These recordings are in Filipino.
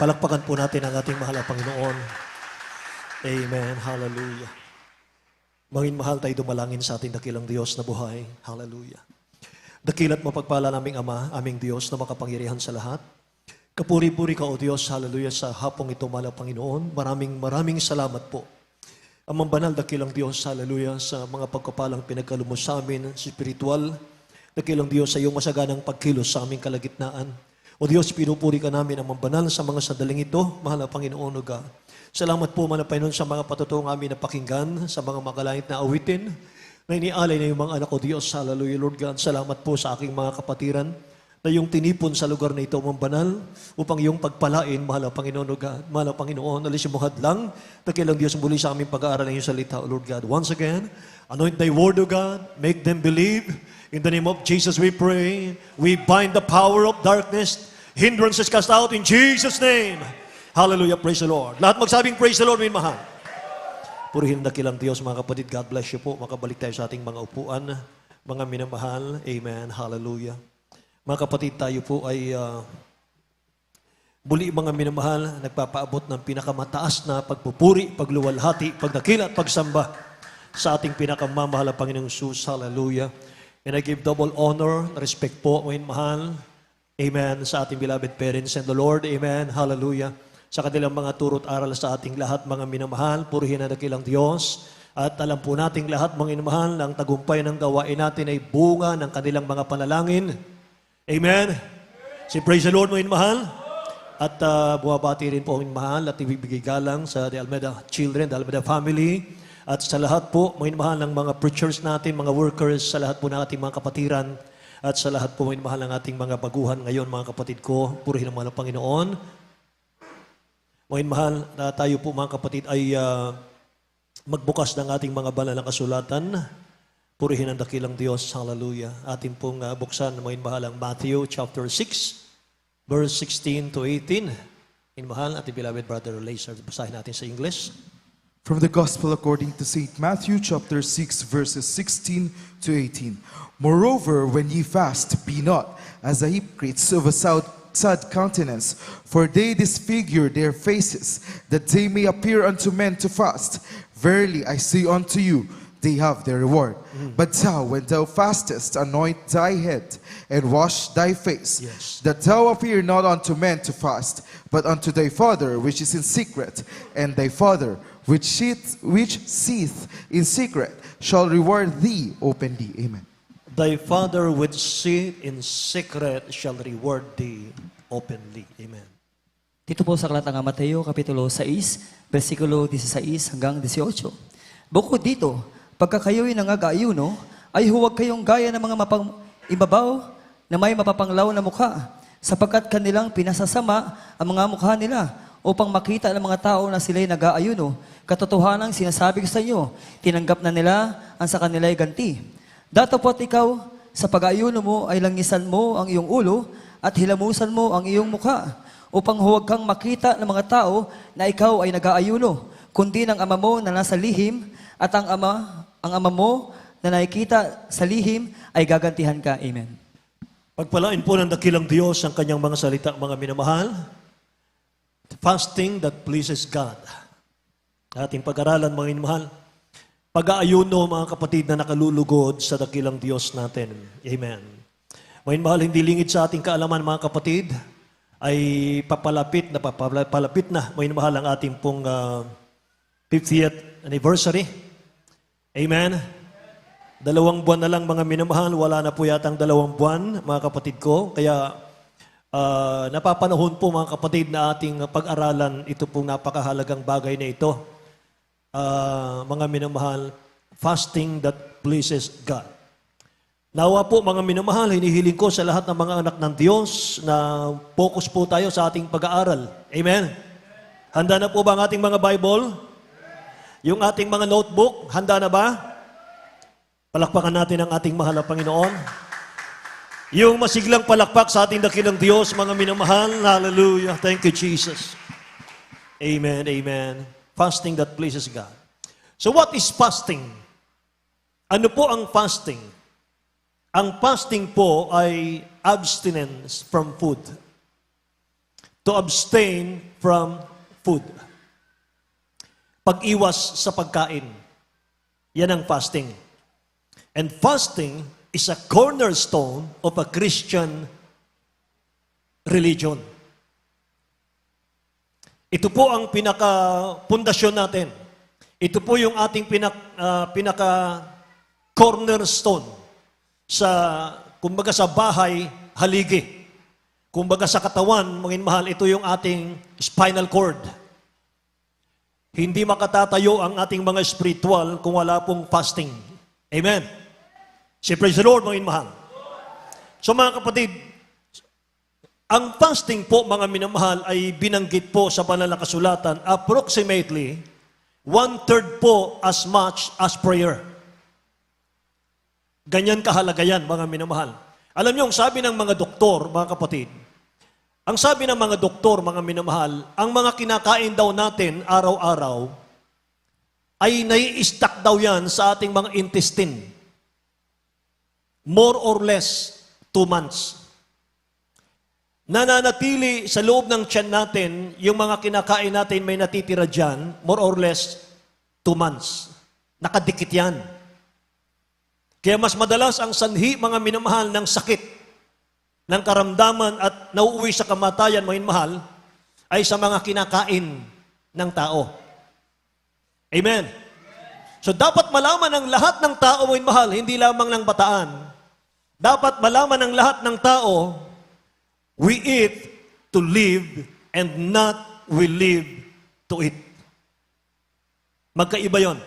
Palakpakan po natin ang ating mahal na Panginoon. Amen. Hallelujah. Mangin mahal tayo dumalangin sa ating dakilang Diyos na buhay. Hallelujah. Dakilat mapagpala naming Ama, aming Diyos na makapangyarihan sa lahat. Kapuri-puri ka, O Diyos, hallelujah, sa hapong ito, mahal na Panginoon. Maraming salamat po. Amang banal, dakilang Diyos, hallelujah, sa mga pagkapalang pinagkalumos sa amin, spiritual. Dakilang Diyos, sa iyong masaganang pagkilos sa aming kalagitnaan. O Diyos, pinupuri ka namin, amang banal, sa mga sandaling ito, mahal na Panginoon, O God. Salamat po, mahal na Panginoon, sa mga patutuong amin na pakinggan, sa mga makalangit na awitin, na inialay na yung mga anak ko, Diyos, hallelujah, Lord God. Salamat po sa aking mga kapatiran, na yung tinipon sa lugar na ito, amang banal, upang yung pagpalain, mahal na Panginoon, O God. Mahal na Panginoon, alis yung hadlang, dakilang Diyos muli sa aming pag-aaral ng iyong salita, O Lord God. Once again, anoint thy word, O God, make them believe. In the name of Jesus we pray. We bind the power of darkness. Hindrances cast out in Jesus' name. Hallelujah, praise the Lord. Lahat magsabing praise the Lord, min mahal. Purihin na kilang Diyos, mga kapatid. God bless you po. Makabalik tayo sa ating mga upuan. Mga minamahal. Amen. Hallelujah. Mga kapatid, tayo po ay muli mga minamahal, nagpapaabot ng pinakamataas na pagpupuri, pagluwalhati, pagdakila at pagsamba sa ating pinakamamahal na Panginoong Jesus. Hallelujah. And I give double honor, respect po, mga mahal. Amen. Sa ating beloved parents and the Lord. Amen. Hallelujah. Sa kanilang mga turo't aral sa ating lahat, mga minamahal, purihin na dakilang Diyos. At alam po nating lahat, mga minamahal, na ang tagumpay ng gawain natin ay bunga ng kanilang mga panalangin. Amen. Si praise the Lord, mga minamahal. At buwabati rin po, mga minamahal, at ibibigay galang sa The Almeida Children, The Almeida Family. At sa lahat po, mga minamahal, ng mga preachers natin, mga workers, sa lahat po ng ating mga kapatiran. At sa lahat po, mga minamahal, ng ating mga baguhan ngayon, mga kapatid ko, purihin ang mahal ng Panginoon. Mga mahal, na tayo po mga kapatid ay magbukas ng ating mga banal na kasulatan. Purihin ang dakilang Diyos. Hallelujah. Ating pong buksan, mga mahal, ang Matthew chapter 6, verse 16 to 18. Mga mahal, ating beloved brother Lazer, basahin natin sa English. From the Gospel according to St. Matthew chapter 6, verses 16 to 18. Moreover, when ye fast, be not as the hypocrites of a sad countenance, for they disfigure their faces, that they may appear unto men to fast. Verily I say unto you, they have their reward. But thou, when thou fastest, anoint thy head, and wash thy face, that thou appear not unto men to fast, but unto thy Father which is in secret, and thy Father which seeth in secret shall reward thee openly. Amen. Thy Father which seeth in secret shall reward thee openly. Amen. Dito po sa Aklatang Mateo, Kapitulo 6, versikulo 16 hanggang 18. Bukod dito, pagka kayo'y nangag-ayuno, ay huwag kayong gaya ng mga ibabaw na may mapapanglaw na mukha, sapagkat kanilang pinasasama ang mga mukha nila upang makita ng mga tao na sila'y nag-aayuno. Katotohanan sinasabi ko sa inyo, tinanggap na nila ang sa kanila'y ganti. Datapot ikaw, sa pag-ayuno mo ay langisan mo ang iyong ulo at hilamusan mo ang iyong mukha, upang huwag kang makita ng mga tao na ikaw ay nag-aayuno, kundi ng Ama mo na nasa lihim, at ang Ama mo na nakikita sa lihim ay gagantihan ka. Amen. Pagpalain po ng dakilang Diyos ang kanyang mga salita, mga minamahal. Fasting that pleases God. Ating pag-aralan, mga minamahal. Pag-aayuno, mga kapatid, na nakalulugod sa dakilang Diyos natin. Amen. Mga minamahal, hindi lingid sa ating kaalaman, mga kapatid, ay papalapit na, mga minamahal, ang ating pong 50th anniversary. Amen. 2 buwan na lang, mga minamahal. Wala na po yatang 2 buwan, mga kapatid ko. Kaya napapanahon po, mga kapatid, na ating pag-aralan ito pong napakahalagang bagay na ito. Mga minamahal, fasting that pleases God. Nawa po, mga minamahal, hinihiling ko sa lahat ng mga anak ng Diyos na focus po tayo sa ating pag-aaral. Amen? Handa na po ba ang ating mga Bible? Yung ating mga notebook, handa na ba? Palakpakan natin ang ating mahal na Panginoon. Yung masiglang palakpak sa ating dakilang Diyos, mga minamahal. Hallelujah. Thank you, Jesus. Amen, amen. Fasting that pleases God. So what is fasting? Ano po ang fasting? Ang fasting po ay abstinence from food. To abstain from food. Pag-iwas sa pagkain. Yan ang fasting. And fasting is a cornerstone of a Christian religion. Ito po ang pinaka-pundasyon natin. Ito po yung ating pinaka-cornerstone sa, kumbaga sa bahay, haligi. Kumbaga sa katawan, mga mahal, ito yung ating spinal cord. Hindi makatatayo ang ating mga spiritual kung wala pong fasting. Amen. Say praise the Lord, mga mahal. So mga kapatid, ang fasting po, mga minamahal, ay binanggit po sa banal na kasulatan, approximately 1/3 po as much as prayer. Ganyan kahalaga yan, mga minamahal. Alam niyo, ang sabi ng mga doktor, mga kapatid, ang sabi ng mga doktor, mga minamahal, ang mga kinakain daw natin araw-araw ay nai-stack daw yan sa ating mga intestine. More or less 2 months. Nananatili sa loob ng tiyan natin, yung mga kinakain natin may natitira dyan, more or less 2 months. Nakadikit yan. Kaya mas madalas ang sanhi, mga minamahal, ng sakit, ng karamdaman at nauuwi sa kamatayan, mga minamahal, ay sa mga kinakain ng tao. Amen. So dapat malaman ng lahat ng tao, mga minamahal, hindi lamang ng bataan. Dapat malaman ng lahat ng tao, we eat to live and not we live to eat. Magkaiba yon.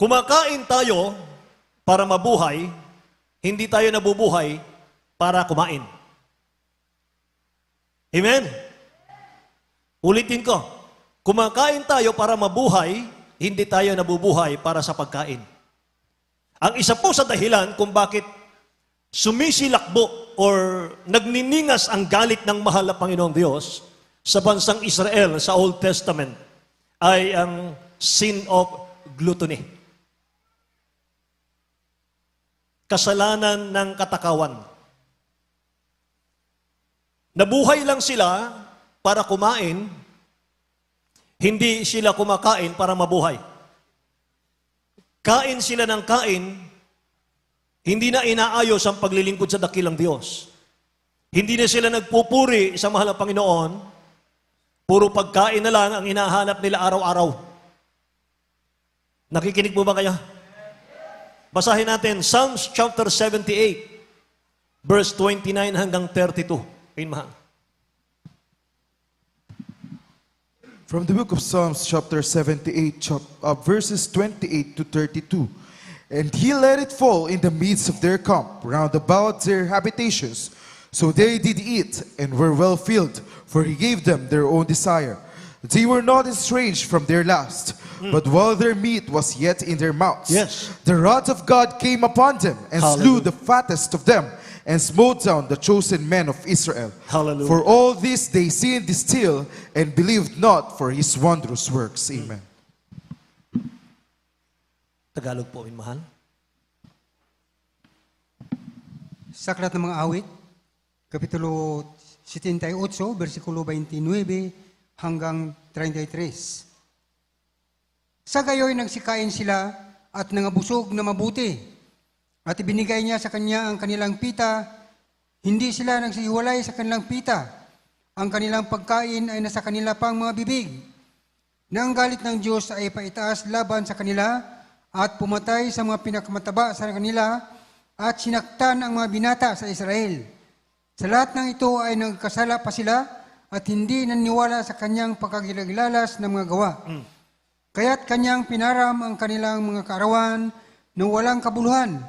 Kumakain tayo para mabuhay, hindi tayo nabubuhay para kumain. Amen? Ulitin ko. Kumakain tayo para mabuhay, hindi tayo nabubuhay para sa pagkain. Ang isa po sa dahilan kung bakit sumisilakbo or nagniningas ang galit ng mahal na Panginoong Diyos sa bansang Israel sa Old Testament ay ang sin of gluttony. Kasalanan ng katakawan. Nabuhay lang sila para kumain, hindi sila kumakain para mabuhay. Kain sila ng kain, hindi na inaayos ang paglilingkod sa dakilang Diyos. Hindi na sila nagpupuri sa mahal na Panginoon, puro pagkain na lang ang hinahanap nila araw-araw. Nakikinig po ba kayo? Basahin natin, Psalms chapter 78, verse 29 hanggang 32. Amen. From the book of Psalms, chapter 78, verses 28 to 32. And he let it fall in the midst of their camp, round about their habitations. So they did eat, and were well filled, for he gave them their own desire. They were not estranged from their last, but while their meat was yet in their mouths, Yes. the wrath of God came upon them, and slew the fattest of them, and smote down the chosen men of Israel. Hallelujah. For all this they sinned still, and believed not for his wondrous works. Amen. Tagalog po, mahal. Sa Aklat ng mga Awit, Kapitulo 78, versikulo 29 hanggang 33. Sa gayoy nagsikain sila at nangabusog na mabuti, at ibinigay niya sa kanya ang kanilang pita, hindi sila nagsihiwalay sa kanilang pita. Ang kanilang pagkain ay nasa kanila pang mga bibig. Na ang galit ng Diyos ay paitaas laban sa kanila at pumatay sa mga pinakamataba sa kanila at sinaktan ang mga binata sa Israel. Sa lahat ng ito ay nagkasala pa sila at hindi naniwala sa kanyang pagkagilagilalas ng mga gawa. Kaya't kanyang pinaram ang kanilang mga kaarawan na walang kabuluhan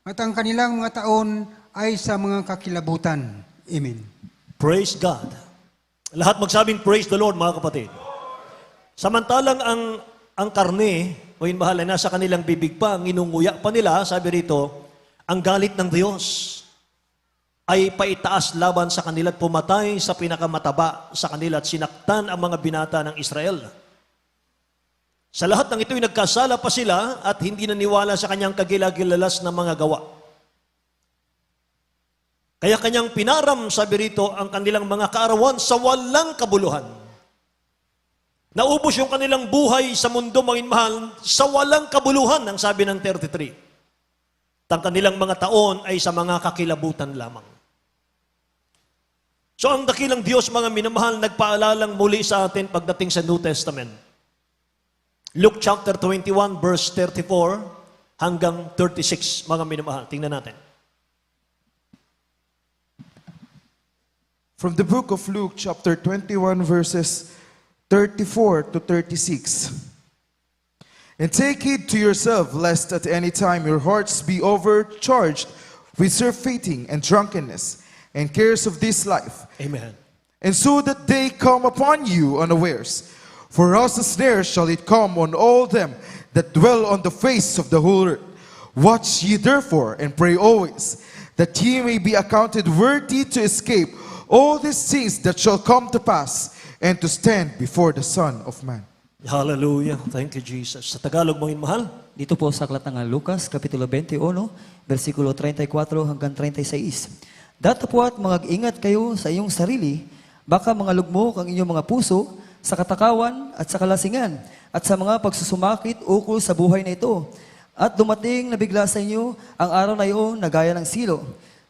at ang kanilang mga taon ay sa mga kakilabutan. Amen. Praise God. Lahat magsabing praise the Lord, mga kapatid. Samantalang ang karne, o yung mahal, ay nasa kanilang bibig pa, ang inunguya pa nila, sabi rito, ang galit ng Diyos ay paitaas laban sa kanila at pumatay sa pinakamataba sa kanila at sinaktan ang mga binata ng Israel. Sa lahat ng ito'y nagkasala pa sila at hindi naniwala sa kanyang kagilagilalas na mga gawa. Kaya kanyang pinaram, sabi rito, ang kanilang mga kaarawan sa walang kabuluhan. Naubos yung kanilang buhay sa mundo, mga mahal, sa walang kabuluhan, ang sabi ng 33. Ang kanilang mga taon ay sa mga kakilabutan lamang. So ang dakilang Diyos, mga minamahal, nagpaalalang muli sa atin pagdating sa New Testament. Luke chapter 21, verse 34 hanggang 36, mga minamahal. Tingnan natin. From the book of Luke, chapter 21, verses 34 to 36. And take heed to yourself, lest at any time your hearts be overcharged with surfeiting and drunkenness, and cares of this life, Amen. and so that they come upon you unawares. For as a snare shall it come on all them that dwell on the face of the whole earth. Watch ye therefore, and pray always, that ye may be accounted worthy to escape all these things that shall come to pass, and to stand before the Son of Man. Hallelujah. Thank you, Jesus. Sa Tagalog, mga mahal, Dito po sa aklat ng Lucas, Kapitulo 21, versikulo 34 hanggang 36. Datapwat mag-ingat kayo sa iyong sarili, baka mga lugmok ang inyong mga puso sa katakawan at sa kalasingan, at sa mga pagsusumakit ukol sa buhay na ito. At dumating na bigla sa inyo ang araw na iyon na gaya ng silo,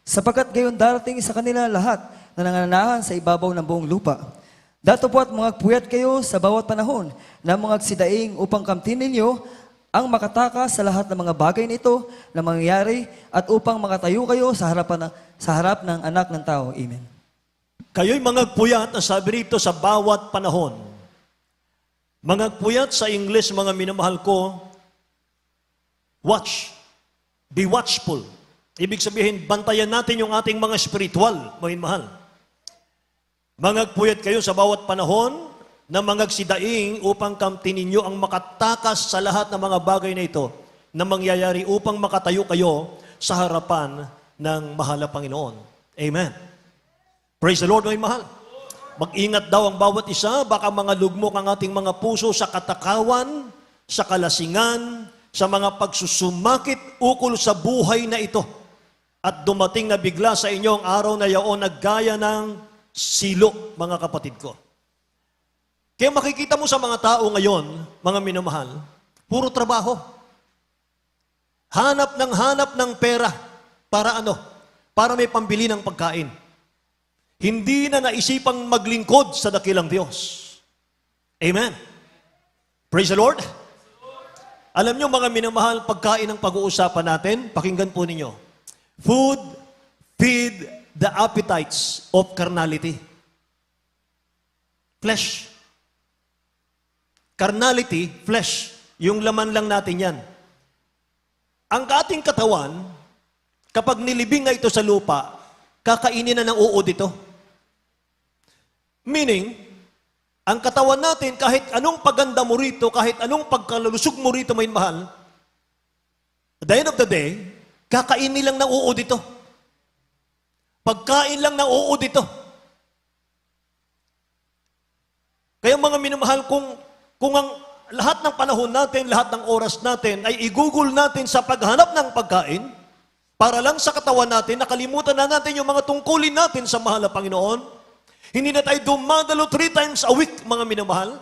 sapagkat gayon darating sa kanila lahat na nanganahan sa ibabaw ng buong lupa. Datapwat mga puyat kayo sa bawat panahon na mga sidaing upang kamtin ninyo ang makatakas sa lahat ng mga bagay nito na mangyayari at upang makatayo kayo sa harap ng anak ng tao. Amen. kayo'y mga puyat, ang sabi rito, sa bawat panahon. Mga puyat sa English, mga minamahal ko, watch. Be watchful. Ibig sabihin, bantayan natin yung ating mga spiritual, mga minamahal. Mangagpuyat kayo sa bawat panahon na mangagsidaing upang kamtinin ninyo ang makatakas sa lahat ng mga bagay na ito na mangyayari upang makatayo kayo sa harapan ng mahal na Panginoon. Amen. Praise the Lord, mga mahal. Mag-ingat daw ang bawat isa, baka mga lugmok ang ating mga puso sa katakawan, sa kalasingan, sa mga pagsusumakit ukol sa buhay na ito. At dumating na bigla sa inyo ang araw na yaon na gaya ng silo, mga kapatid ko. Kaya makikita mo sa mga tao ngayon, mga minamahal, puro trabaho. Hanap ng pera. Para ano? Para may pambili ng pagkain. Hindi na naisipang maglingkod sa dakilang Diyos. Amen. Praise the Lord. Alam nyo, mga minamahal, pagkain ang pag-uusapan natin, pakinggan po ninyo. Food, feed the appetites of carnality. Flesh. Carnality, flesh. Yung laman lang natin yan. Ang ating katawan, kapag nilibing na ito sa lupa, kakainin na ng uod ito. Meaning, ang katawan natin, kahit anong paganda mo rito, kahit anong pagkalusog mo rito, may mahal, at the end of the day, kakainin lang ng uod ito. Pagkain lang ng uod ito. Kaya mga minamahal, kung ang lahat ng panahon natin, lahat ng oras natin, ay igugol natin sa paghanap ng pagkain, para lang sa katawan natin, nakalimutan na natin yung mga tungkulin natin sa mahal na Panginoon. Hindi na tayo dumadalo 3 times a week, mga minamahal.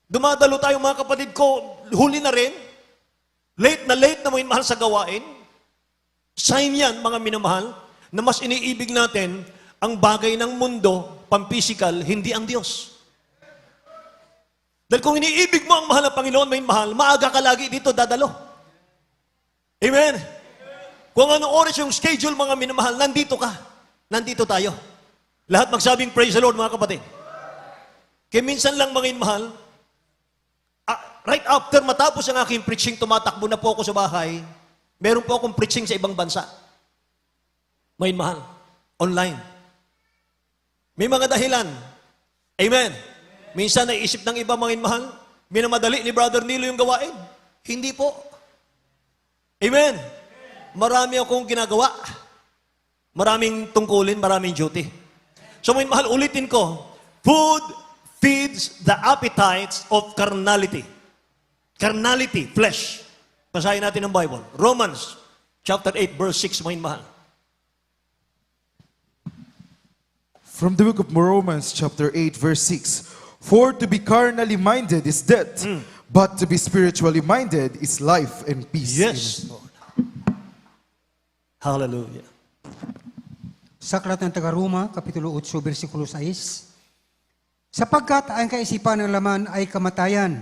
Dumadalo tayo, mga kapatid ko, huli na rin. Late na mga minamahal sa gawain. Sign yan, mga minamahal, na mas iniibig natin ang bagay ng mundo, pampisikal, hindi ang Diyos. Dahil kung iniibig mo ang mahal na Panginoon, may mahal, maaga ka lagi dito dadalo. Amen? Kung anong oras yung schedule, mga minamahal, nandito ka. Nandito tayo. Lahat magsabing praise the Lord, mga kapatid. Kaya minsan lang, mga minamahal, right after matapos ang aking preaching, tumatakbo na po ako sa bahay, meron po akong preaching sa ibang bansa. Mga minamahal, online. May mga dahilan. Amen. Minsan naisip ng iba, mga minamahal, minamadali ni Brother Nilo yung gawain. Hindi po. Amen. Marami akong ginagawa. Maraming tungkulin, maraming duty. So, mga mahal, ulitin ko, food feeds the appetites of carnality. Carnality, flesh. Basahin natin ang Bible. Romans chapter 8, verse 6, mga mahal. From the book of Romans chapter 8 verse 6. For to be carnally minded is death, but to be spiritually minded is life and peace. Yes, Lord. Hallelujah. Sa aklat ng taga-Roma, Kapitulo 8, versikulo 6, sapagkat ang kaisipan ng laman ay kamatayan,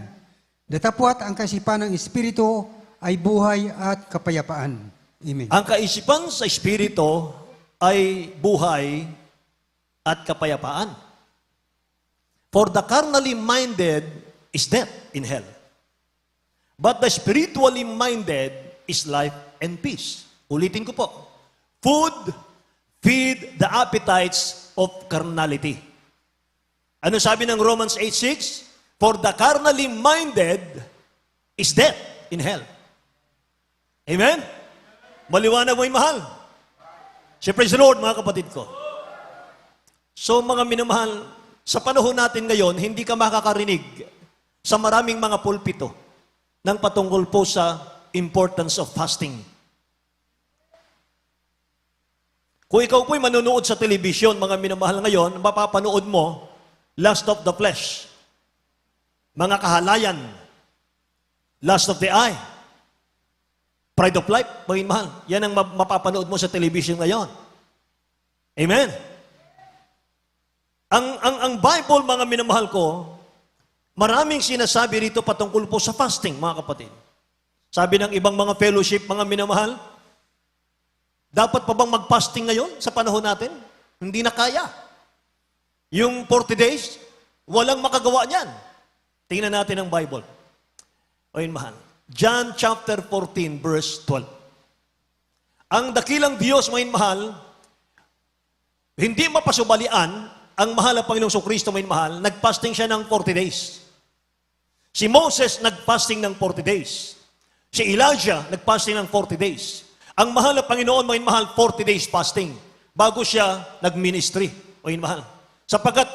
datapwat ang kaisipan ng Espiritu ay buhay at kapayapaan. Amen. Ang kaisipan sa Espiritu ay buhay at kapayapaan. For the carnally minded is death in hell. But the spiritually minded is life and peace. Ulitin ko po. Food, feed the appetites of carnality. Ano sabi ng Romans 8:6? For the carnally minded is death in hell. Amen? Maliwanag mo yung mahal. Say, praise the Lord, mga kapatid ko. So, mga minamahal, sa panahon natin ngayon, hindi ka makakarinig sa maraming mga pulpito ng patungkol po sa importance of fasting. Kung ikaw po'y manonood sa television, mga minamahal ngayon, mapapanood mo, lust of the flesh, mga kahalayan, lust of the eye, pride of life, mga minamahal. Yan ang mapapanood mo sa television ngayon. Amen? Ang Bible, mga minamahal ko, maraming sinasabi rito patungkol po sa fasting, mga kapatid. Sabi ng ibang mga fellowship, mga minamahal, dapat pa bang mag-fasting ngayon sa panahon natin? Hindi na kaya. Yung 40 days, walang makagawa niyan. Tingnan natin ang Bible. O yun, mahal. John chapter 14, verse 12. Ang dakilang Diyos, mga mahal, hindi mapasubalian ang mahal na Panginoong Kristo, may mahal, nag-fasting siya ng 40 days. Si Moses nag-fasting ng 40 days. Si Elijah nag-fasting ng 40 days. Ang mahal na Panginoon, may mahal, 40 days fasting bago siya nag-ministry. May mahal. Sapagkat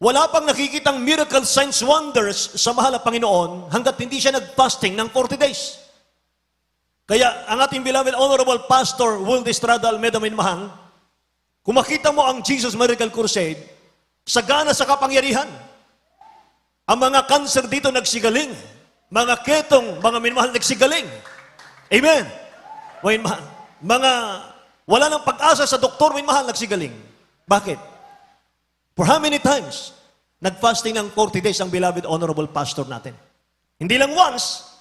wala pang nakikitang miracle, signs, wonders sa mahal na Panginoon hanggat hindi siya nag-fasting ng 40 days. Kaya ang ating beloved Honorable Pastor Will Estrada Almeida, may mahal, kung makita mo ang Jesus Miracle Crusade, sagana sa kapangyarihan. Ang mga cancer dito nagsigaling. Mga ketong, mga minamahal nagsigaling. Amen. Mga wala nang pag-asa sa doktor, minamahal nagsigaling. Bakit? For how many times nag-fasting ng 40 days ang beloved Honorable Pastor natin? Hindi lang once,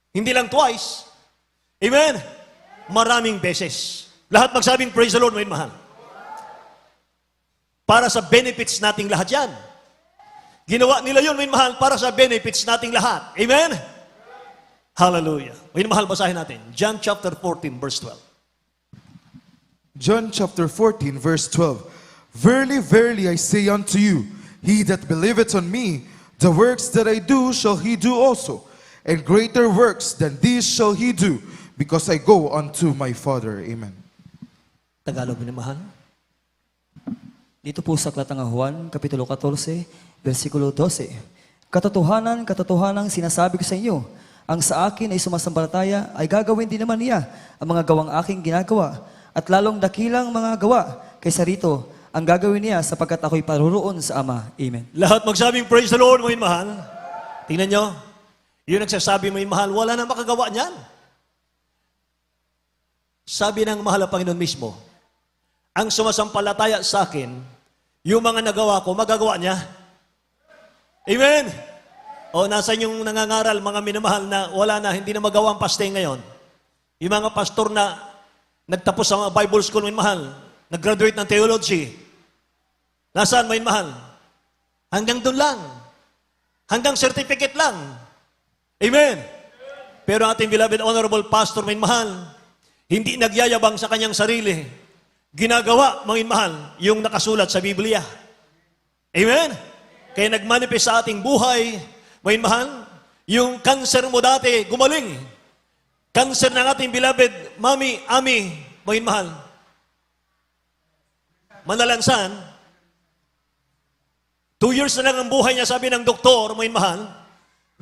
hindi lang twice. Amen. Maraming beses. Lahat magsabing praise the Lord, minamahal. Para sa benefits nating lahat yan. Ginawa nila yun, may mahal, para sa benefits nating lahat. Amen? Hallelujah. May mahal, basahin natin. John chapter 14, verse 12. John chapter 14 verse 12. Verily, verily, I say unto you, he that believeth on me, the works that I do shall he do also, and greater works than these shall he do, because I go unto my Father. Amen. Tagalog, may mahal. Dito po sa aklat ng Juan, Kapitulo 14, versikulo 12. Katotohanan, katotohanan sinasabi ko sa inyo, ang sa akin ay sumasampalataya ay gagawin din naman niya ang mga gawang aking ginagawa, at lalong dakilang mga gawa kaysa rito ang gagawin niya sapagkat ako'y paruroon sa Ama. Amen. Lahat magsabing praise the Lord, mga mahal. Tingnan nyo. Yung nagsasabi, mga mahal, wala na makagawa niyan. Sabi ng mahal na Panginoon mismo, ang sumasampalataya sa akin, yung mga nagawa ko, magagawa niya. Amen? O, nasan yung nangangaral, mga minamahal na wala na, hindi na magawa ang fasting ngayon? Yung mga pastor na nagtapos sa mga Bible school, minamahal, nag-graduate ng theology. Nasaan, minamahal? Hanggang doon lang. Hanggang certificate lang. Amen? Pero ating beloved Honorable Pastor, minamahal, hindi nagyayabang sa kanyang sarili. Ginagawa, mga mahal, yung nakasulat sa Biblia. Amen? Kaya nagmanifest sa ating buhay, mga mahal, yung cancer mo dati, gumaling. Cancer ng ating beloved Mami, Ami, mga mahal. Manalansan, 2 years na lang ang buhay niya, sabi ng doktor, mga mahal.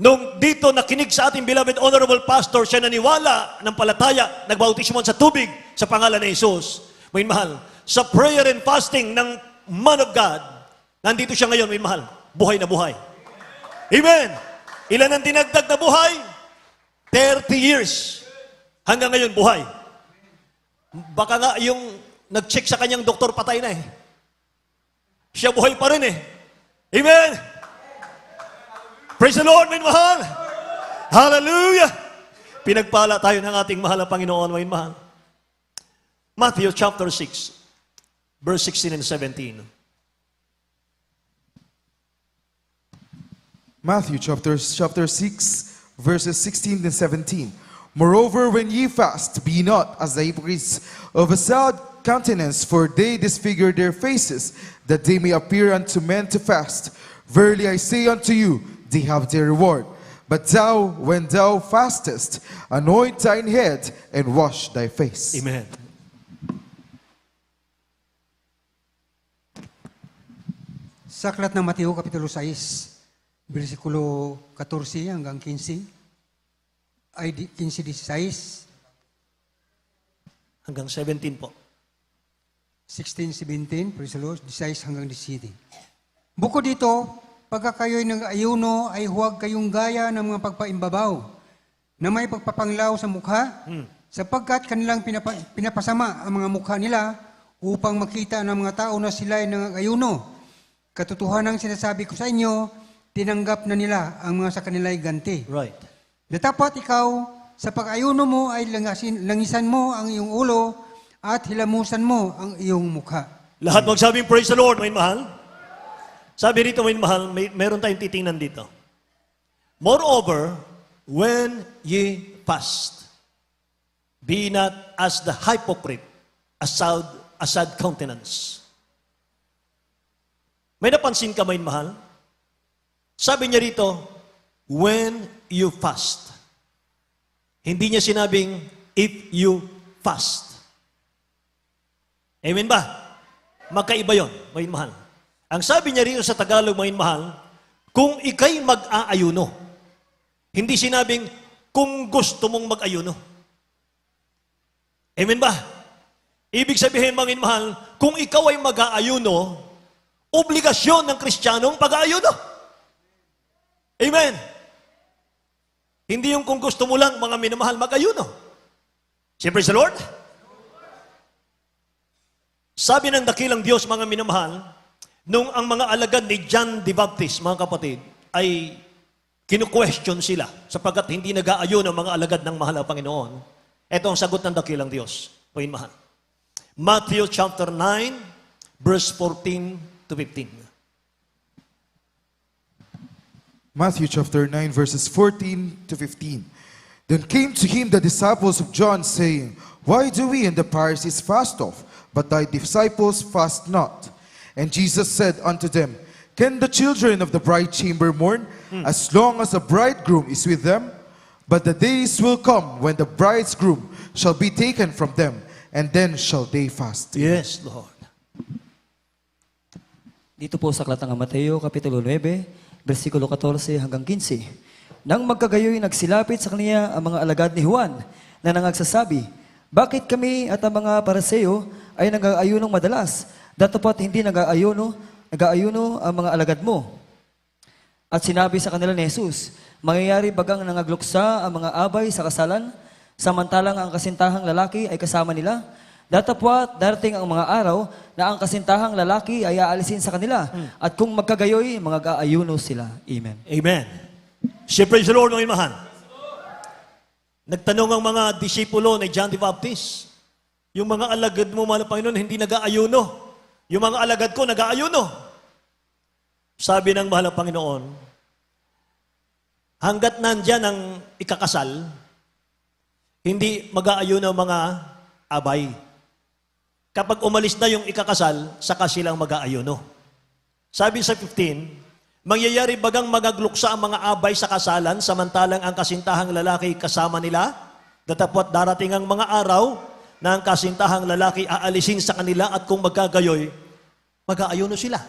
Nung dito nakinig sa ating beloved Honorable Pastor, siya naniwala ng palataya, nagbautismo sa tubig sa pangalan ni Jesus. May mahal, sa prayer and fasting ng man of God, nandito siya ngayon, may mahal. Buhay na buhay. Amen. Ilan ang dinagdag na buhay? 30 years. Hanggang ngayon, buhay. Baka nga yung nag-check sa kanyang doktor, patay na eh. Siya buhay pa rin eh. Amen. Praise the Lord, may mahal. Hallelujah. Pinagpala tayo ng ating mahal na Panginoon, may mahal. Matthew chapter 6, verse 16 and 17. Matthew chapter 6, verses 16 and 17. Moreover, when ye fast, be not as the hypocrites of a sad countenance, for they disfigure their faces, that they may appear unto men to fast. Verily I say unto you, they have their reward. But thou, when thou fastest, anoint thine head and wash thy face. Amen. Sa aklat ng Mateo, Kapitulo 6, versikulo 14 hanggang 15, ay 15-16, Hanggang 17 po. 16-17, praise the Lord, 16 hanggang 17. Bukod dito, pagka kayo'y nag-ayuno, ay huwag kayong gaya ng mga pagpaimbabaw na may pagpapanglaw sa mukha, sapagkat kanilang pinapasama ang mga mukha nila upang makita ng mga tao na sila'y nag-ayuno. Katotohanan ang sinasabi ko sa inyo, tinanggap na nila ang mga sa kanila'y ganti. Right. Dapat ikaw, sa pag-ayuno mo ay langisan mo ang iyong ulo at hilamusan mo ang iyong mukha. Lahat magsabing praise the Lord, may mahal. Sabi rito, may mahal, meron tayong titingnan dito. Moreover, when ye fast, be not as the hypocrite, a sad countenance. May napansin ka, may mahal? Sabi niya rito, when you fast. Hindi niya sinabing, if you fast. Amen ba? Magkaiba yun, may mahal. Ang sabi niya rito sa Tagalog, may mahal, kung ikay mag-aayuno. Hindi sinabing, kung gusto mong mag-ayuno. Amen ba? Ibig sabihin, mga mahal, kung ikaw ay mag-aayuno, obligasyon ng Kristiyanong pag-aayuno. Amen. Hindi yung kung gusto mo lang, mga minamahal, mag-ayuno. Siyempre sa Lord. Sabi ng dakilang Diyos, mga minamahal, nung ang mga alagad ni John the Baptist, mga kapatid, ay kinu-question sila sapagkat hindi nag-aayon ang mga alagad ng mahal na Panginoon. Ito ang sagot ng dakilang Diyos. Puhin mahal. Matthew chapter 9, verse 14 to 15. Matthew chapter 9, verses 14 to 15. Then came to him the disciples of John, saying, Why do we and the Pharisees fast off, but thy disciples fast not? And Jesus said unto them, Can the children of the bride chamber mourn, as long as the bridegroom is with them? But the days will come when the bridegroom shall be taken from them, and then shall they fast. Yes, Lord. Dito po sa aklat ng Mateo, Kapitulo 9, versikulo 14 hanggang 15. Nang magkagayoy nagsilapit sa kaniya ang mga alagad ni Juan na nangagsasabi, Bakit kami at ang mga Pariseo ay nag-aayunong madalas? Datapat hindi nag-aayuno ang mga alagad mo. At sinabi sa kanila ni Jesus, mangyayari bagang nangagluksa ang mga abay sa kasalan, samantalang ang kasintahang lalaki ay kasama nila? Datapwat darating ang mga araw na ang kasintahang lalaki ay aalisin sa kanila. At kung magkagayoy, mga aayuno sila. Amen. Amen. Siya praise the Lord, mga mahal. Nagtanong ang mga disipulo ni John the Baptist, yung mga alagad mo, mahal na Panginoon, hindi nag-aayuno. Yung mga alagad ko, nag-aayuno. Sabi ng mahal na Panginoon, hanggat nandyan ang ikakasal, hindi mag-aayuno ang mga abay. Kapag umalis na yung ikakasal, saka silang mag-aayuno. Sabi sa 15, mangyayari bagang magagluksa ang mga abay sa kasalan, samantalang ang kasintahang lalaki kasama nila? Datapwat darating ang mga araw na ang kasintahang lalaki aalisin sa kanila at kung magkagayoy, mag-aayuno sila.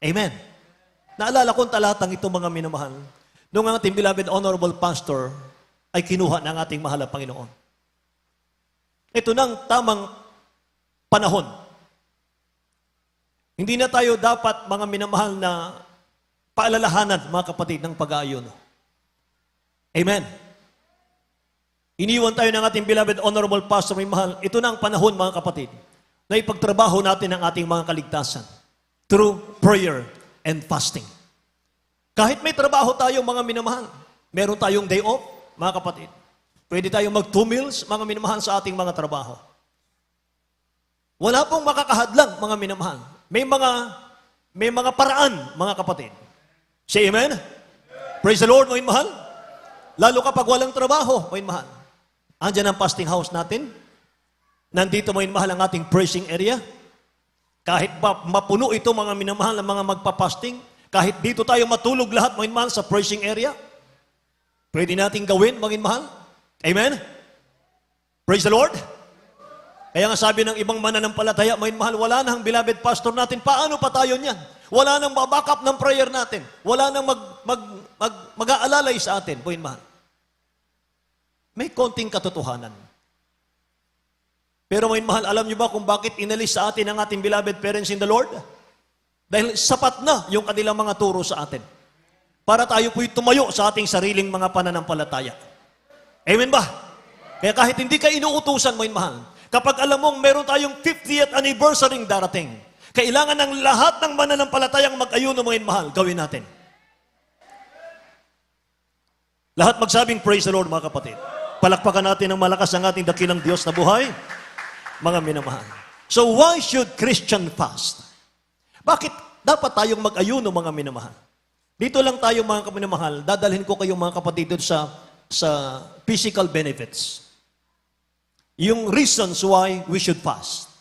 Amen. Naalala ko ang talatang ito, mga minamahal, nung ang ating beloved honorable pastor ay kinuha ng ating mahal na Panginoon. Ito nang tamang panahon. Hindi na tayo dapat, mga minamahal, na paalalahanan, mga kapatid, ng pag-aayuno. Amen. Iniwan tayo ng ating beloved honorable pastor, may mahal. Ito na ang panahon, mga kapatid, na ipagtrabaho natin ang ating mga kaligtasan through prayer and fasting. Kahit may trabaho tayo, mga minamahal, meron tayong day off, mga kapatid. Pwede tayong mag 2 meals, mga minamahal, sa ating mga trabaho. Wala pong makakahadlang, mga minamahal. May mga paraan, mga kapatid. Say amen? Praise the Lord, mga minamahal. Lalo kapag walang trabaho, mga minamahal. Andiyan ang fasting house natin. Nandito, mga minamahal, ang ating praising area. Kahit ba mapuno ito, mga minamahal, ng mga magpa-fasting, kahit dito tayo matulog lahat, mga minamahal, sa praising area, pwede nating gawin, mga minamahal. Amen? Praise the Lord. Kaya nga sabi ng ibang mananampalataya, mga minamahal, wala nang beloved pastor natin, paano pa tayo niyan? Wala nang babackup ng prayer natin. Wala nang mag-aalalay sa atin, mga minamahal. May konting katotohanan. Pero mga mahal, alam niyo ba kung bakit inalis sa atin ang ating beloved parents in the Lord? Dahil sapat na yung kanilang mga turo sa atin. Para tayo po'y tumayo sa ating sariling mga pananampalataya. Amen ba? Kaya kahit hindi ka inuutusan, mga mahal, kapag alam mong meron tayong 50th anniversary darating, kailangan ng lahat ng mananampalatayang mag-ayuno, mga mahal, gawin natin. Lahat magsabing praise the Lord, mga kapatid. Palakpakan natin ng malakas ang ating dakilang Diyos na buhay, mga minamahal. So why should Christian fast? Bakit dapat tayong mag-ayuno, mga minamahal? Dito lang tayo, mga minamahal, dadalhin ko kayong mga kapatid sa physical benefits. Yung reasons why we should fast.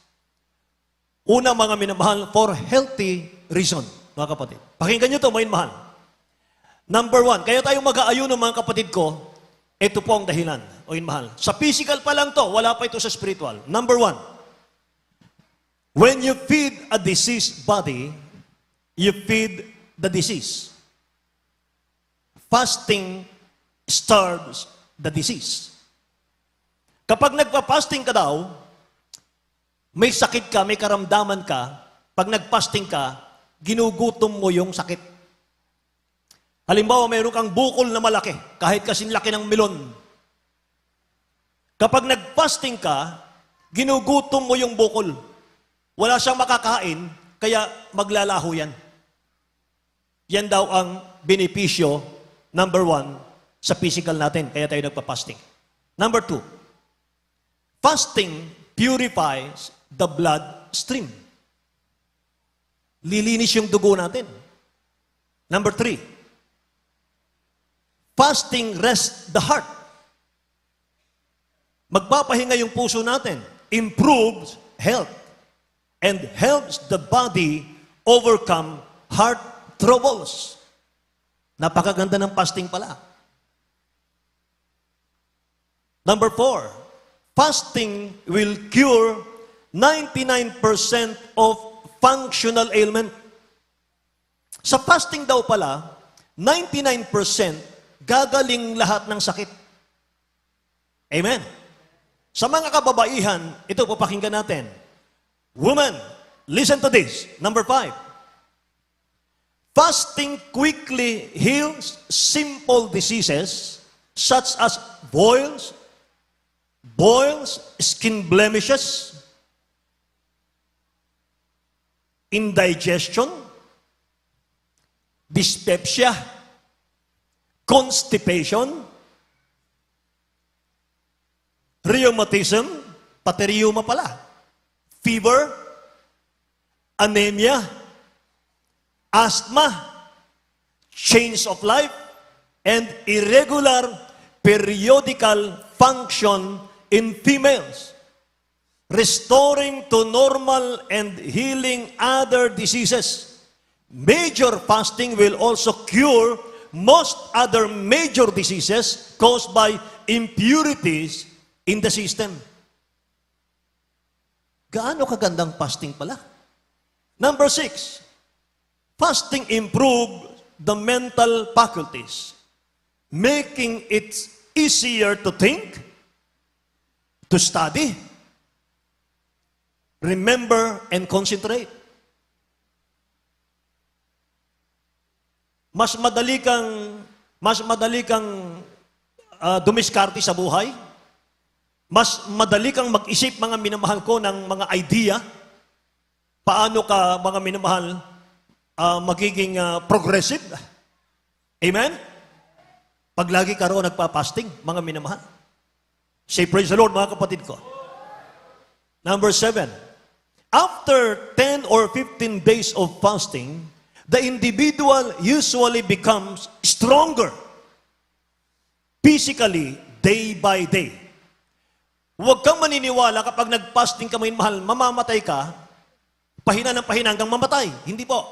Una, mga minamahal, for healthy reason, mga kapatid. Pakinggan nyo ito, mga minamahal. Number 1, kaya tayong mag-aayuno, mga kapatid ko, ito po ang dahilan, o mahal. Sa physical pa lang to, wala pa ito sa spiritual. Number 1, when you feed a diseased body, you feed the disease. Fasting starves the disease. Kapag nagpa-fasting ka daw, may sakit ka, may karamdaman ka, pag nag-fasting ka, ginugutom mo yung sakit. Halimbawa, mayroon kang bukol na malaki, kahit kasing laki ng melon. Kapag nag-fasting ka, ginugutom mo yung bukol. Wala siyang makakain, kaya maglalaho yan. Yan daw ang benepisyo, number 1, sa physical natin, kaya tayo nagpa-fasting. Number 2, fasting purifies the blood stream. Lilinis yung dugo natin. Number 3, fasting rests the heart. Magpapahinga yung puso natin. Improves health. And helps the body overcome heart troubles. Napakaganda ng fasting pala. Number 4, fasting will cure 99% of functional ailment. Sa fasting daw pala, 99% gagaling lahat ng sakit. Amen. Sa mga kababaihan, ito papakinggan natin. Woman, listen to this. Number 5. Fasting quickly heals simple diseases such as boils, skin blemishes, indigestion, dyspepsia, constipation, rheumatism, pati rheuma pala, fever, anemia, asthma, change of life, and irregular periodical function in females, restoring to normal and healing other diseases. Major fasting will also cure most other major diseases caused by impurities in the system. Gaano kagandang fasting pala? Number 6, fasting improves the mental faculties, making it easier to think, to study, remember, and concentrate. mas madali kang dumiskarte sa buhay, mas madali kang mag-isip, mga minamahal ko, ng mga idea, paano ka, mga minamahal, magiging progressive. Amen? Pag lagi ka roon nagpa-fasting, mga minamahal. Say, praise the Lord, mga kapatid ko. Number 7. After 10 or 15 days of fasting, the individual usually becomes stronger physically day by day. Huwag kang maniniwala kapag nag-fasting ka, mahal, mamamatay ka, pahina ng pahina hanggang mamatay. Hindi po.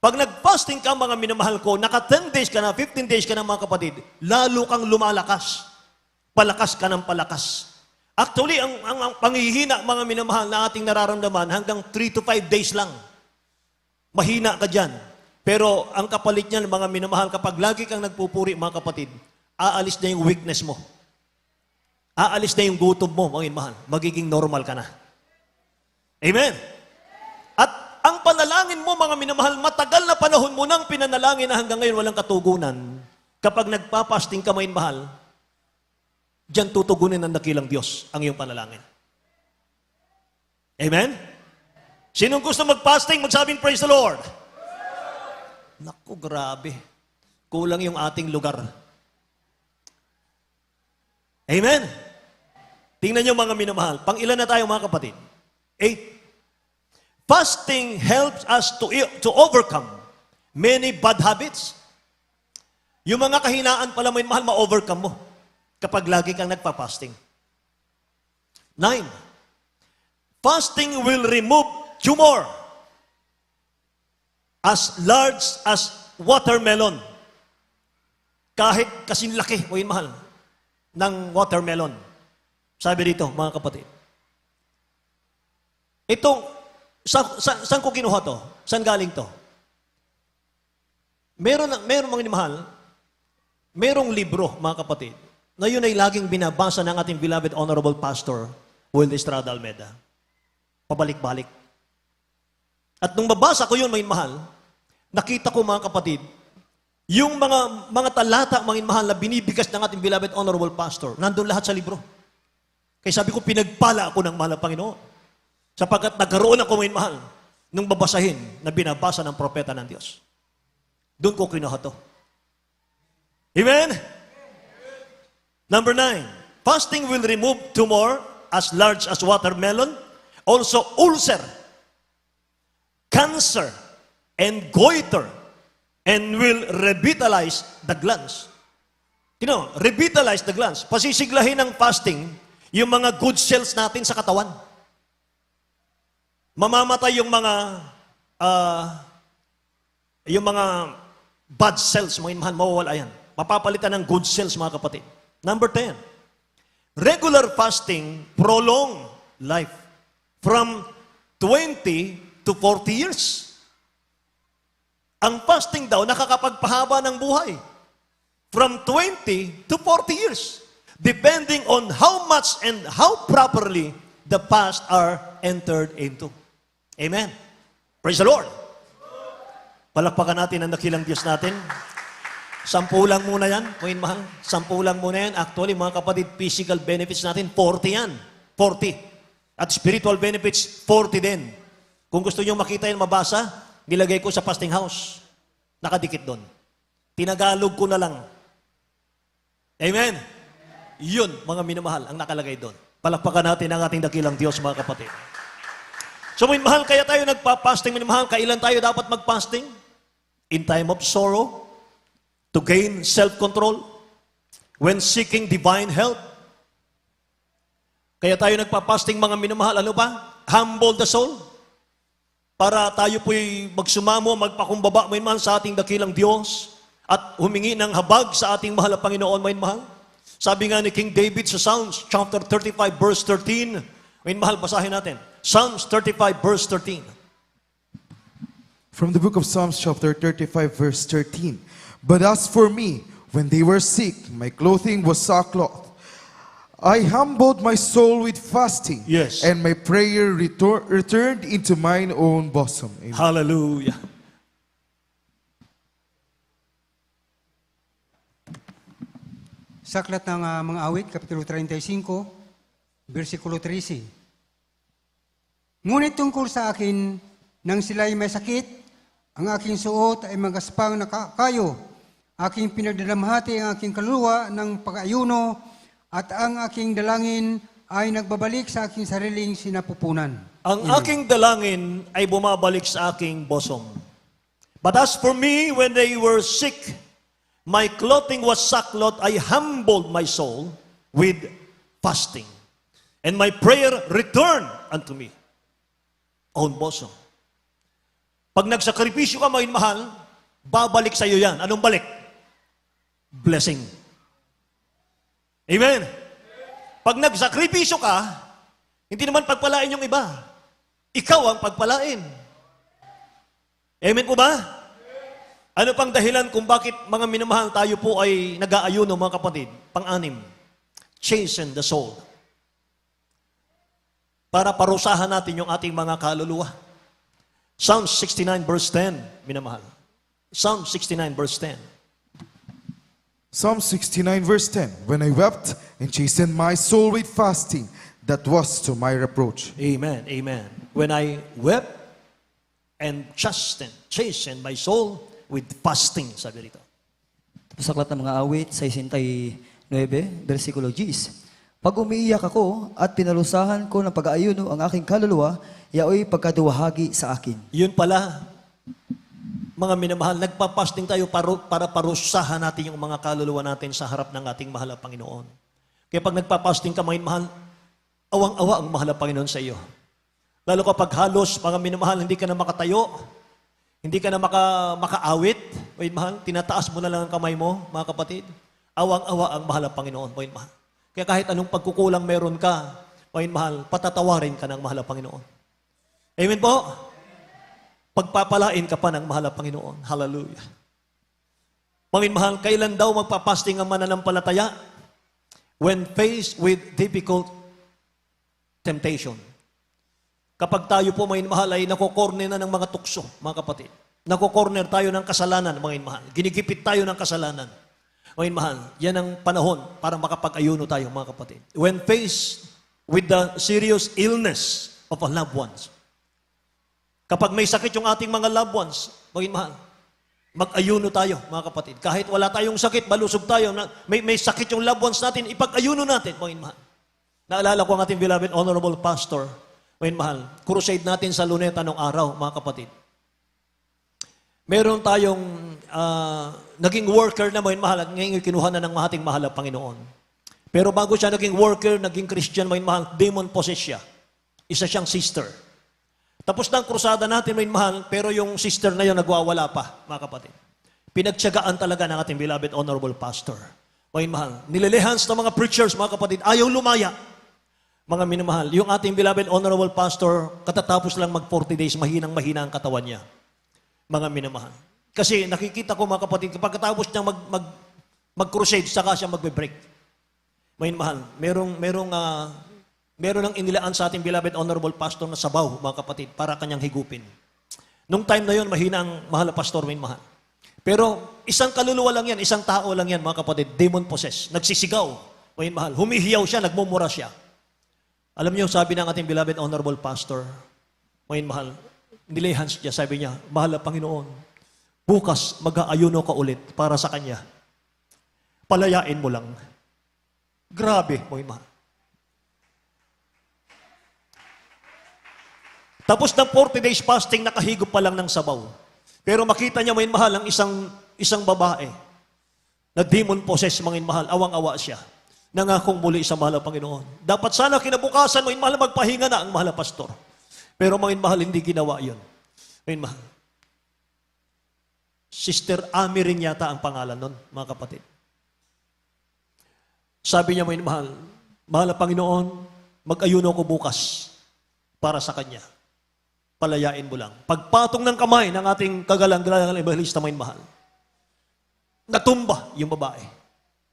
Pag nag-fasting ka, mga minamahal ko, naka 10 days ka na, 15 days ka na, mga kapatid, lalo kang lumalakas. Palakas ka ng palakas. Actually, ang panghihina, mga minamahal, na ating nararamdaman, hanggang 3 to 5 days lang. Mahina ka dyan. Pero ang kapalit niyan, mga minamahal, kapag lagi kang nagpupuri, mga kapatid, aalis na yung weakness mo. Aalis na yung gutom mo, mga minamahal. Magiging normal ka na. Amen? At ang panalangin mo, mga minamahal, matagal na panahon mo nang pinanalangin na hanggang ngayon walang katugunan. Kapag nagpapasting ka, mga minamahal, diyan tutugunin ng dakilang Diyos ang iyong panalangin. Amen? Sinong gusto mag-fasting, magsabing praise the Lord? Naku, grabe. Kulang yung ating lugar. Amen? Tingnan niyo, mga minamahal. Pang ilan na tayo, mga kapatid? 8. Fasting helps us to overcome many bad habits. Yung mga kahinaan pala, may mahal, ma-overcome mo kapag lagi kang nagpa-fasting. 9. Fasting will remove tumor as large as watermelon. Kahit kasing laki, o mahal, ng watermelon. Sabi dito, mga kapatid. Itong, saan ko kinuha to? Saan galing to? Meron mga mahal, merong libro, mga kapatid, na yun ay laging binabasa ng ating beloved Honorable Pastor, Will Estrada Almeda. Pabalik-balik. At nung mabasa ko yun, mga mahal, nakita ko, mga kapatid, yung mga talata, mga mahal, na binibigas ng ating beloved Honorable Pastor, nandun lahat sa libro. Kaya sabi ko, pinagpala ako ng mahal ng Panginoon. Sapagkat nagkaroon ako, mga mahal, nung babasahin na binabasa ng propeta ng Diyos. Doon ko kinuha to. Amen? Number 9, fasting will remove tumor as large as watermelon, also ulcer, cancer, and goiter, and will revitalize the glands. Revitalize the glands. Pasisiglahin ng fasting yung mga good cells natin sa katawan. Mamamatay yung mga bad cells, mga mahal, mawawala yan. Mapapalitan ng good cells, mga kapatid. Number 10, regular fasting prolong life from 20 to 40 years. Ang fasting daw nakakapagpahaba ng buhay from 20 to 40 years, depending on how much and how properly the fast are entered into. Amen. Praise the Lord. Palakpakan natin ang dakilang Diyos natin. 10 lang muna yan, mga mahal. 10 lang muna yan. Actually, mga kapatid, physical benefits natin, 40 yan. 40. At spiritual benefits, 40 din. Kung gusto nyo makita yan, mabasa, nilagay ko sa fasting house. Nakadikit doon. Tinagalog ko na lang. Amen? Yun, mga minamahal, ang nakalagay doon. Palakpakan natin ang ating dakilang Diyos, mga kapatid. So, mga mahal, kaya tayo nagpa-fasting, mga mahal, kailan tayo dapat mag-fasting? In time of sorrow, to gain self-control, when seeking divine help. Kaya tayo nagpa-fasting, mga minamahal, ano ba? Humble the soul. Para tayo po'y magsumamo, magpakumbaba, mga mahal, sa ating dakilang Diyos at humingi ng habag sa ating mahal na Panginoon, mga mahal. Sabi nga ni King David sa Psalms chapter 35 verse 13, mga mahal, basahin natin. Psalms 35 verse 13. From the book of Psalms chapter 35 verse 13. But as for me, when they were sick, my clothing was sackcloth. I humbled my soul with fasting, Yes. and my prayer returned into mine own bosom. Amen. Hallelujah. sa aklat ng mga awit, Kapitulo 35, versikulo 13. Ngunit tungkol sa akin, nang sila'y may sakit, ang aking suot ay magaspang na kayo. Aking pinagdalamhati ang aking kaluluwa ng pag-ayuno at ang aking dalangin ay nagbabalik sa aking sariling sinapupunan. Ang aking dalangin ay bumabalik sa aking bosom. But as for me, when they were sick, my clothing was sackcloth. I humbled my soul with fasting. And my prayer returned unto me. Own bosom. Pag nagsakripisyo ka, mga mahal, babalik sa iyo yan. Anong balik? Blessing. Amen? Pag nagsakripisyo ka, hindi naman pagpalain yung iba. Ikaw ang pagpalain. Amen po ba? Ano pang dahilan kung bakit mga minamahal tayo po ay nag-aayuno, mga kapatid? Pang-anim, chasten the soul. Para parusahan natin yung ating mga kaluluwa. Psalm 69 verse 10, minamahal. Psalm 69 verse 10. Psalm 69 verse 10. When I wept and chastened my soul with fasting, that was to my reproach. Amen, amen. When I wept and chastened my soul with fasting, sabi rito. Tapos sa aklat ng mga awit, 69, versikulo 10. Pag umiiyak ako at pinalusahan ko ng pag-aayuno ang aking kaluluwa, yaoy pagkaduwahagi sa akin. Yun pala, mga minamahal, nagpapasting tayo para parusahan natin yung mga kaluluwa natin sa harap ng ating mahal na Panginoon. Kaya pag nagpapasting ka, mga minamahal, awang-awa ang mahal na Panginoon sa iyo. Lalo kapag halos, mga minamahal, hindi ka na makatayo, hindi ka na makaawit, mga minamahal, tinataas mo na lang ang kamay mo, mga kapatid. Awang-awa ang mahal na Panginoon, mga minamahal. Kaya kahit anong pagkukulang meron ka, mga minamahal, patatawarin ka ng mahal na Panginoon. Amen po? Pagpapalain ka pa ng mahal na Panginoon. Hallelujah. Mga minamahal, kailan daw magpapasting ang mananampalataya? When faced with difficult temptation. Kapag tayo po, mga minamahal, ay nakokorner na ng mga tukso, mga kapatid. Nakokorner tayo ng kasalanan, mga minamahal. Ginigipit tayo ng kasalanan. Mga minamahal, yan ang panahon para makapag-ayuno tayo, mga kapatid. When faced with the serious illness of our loved ones. Kapag may sakit yung ating mga loved ones, mga minamahal, mag-ayuno tayo, mga kapatid. Kahit wala tayong sakit, malusog tayo, may sakit yung loved ones natin, ipag-ayuno natin, mga minamahal. Naalala ko ang ating beloved honorable pastor, mga minamahal, crusade natin sa Luneta nung araw, mga kapatid. Meron tayong naging worker na, mga minamahal, at ngayon kinuha na ng ating mahal na Panginoon. Pero bago siya naging worker, naging Christian, mga minamahal, demon possessed siya. Isa siyang sister. Tapos na ang krusada natin, mga minamahal, pero yung sister na yun nagwawala pa, mga kapatid. Pinagtiyagaan talaga ng ating beloved honorable pastor. Mga minamahal, nililihans ng mga preachers, mga kapatid, ayaw lumaya. Mga minamahal, yung ating beloved honorable pastor, katatapos lang mag 40 days, mahinang-mahina ang katawan niya. Mga minamahal. Kasi nakikita ko, mga kapatid, pagkatapos niya mag-crusade, saka siya magbe-break. Mga minamahal, meron ang inilaan sa ating beloved honorable pastor na sabaw, mga kapatid, para kanyang higupin. Nung time na yon, mahina ang mahal na pastor, mga minamahal. Pero isang kaluluwa lang yan, isang tao lang yan, mga kapatid, demon possessed, nagsisigaw, mga minamahal, humihiyaw siya, nagmumura siya. Alam niyo, sabi ng ating beloved honorable pastor, mga minamahal, nilihans niya, sabi niya, mahal na Panginoon, bukas mag-aayuno ka ulit para sa Kanya. Palayain mo lang. Grabe, mga minamahal. Tapos ng 40 days fasting, nakahigop pa lang ng sabaw. Pero makita niya, mga minamahal, ang isang babae na demon possessed, mga minamahal, awang-awa siya. Nangakong muli sa mahal na Panginoon. Dapat sana kinabukasan, mga minamahal, magpahinga na ang mahal na pastor. Pero mga minamahal, hindi ginawa yun. Mga minamahal. Sister Ami rin yata ang pangalan nun, mga kapatid. Sabi niya, mga minamahal, mahal na Panginoon, mag-ayuno ko bukas para sa Kanya. Palayain mo lang. Pagpatong ng kamay ng ating kagalang-galang evangelista, mga minamahal, natumba yung babae.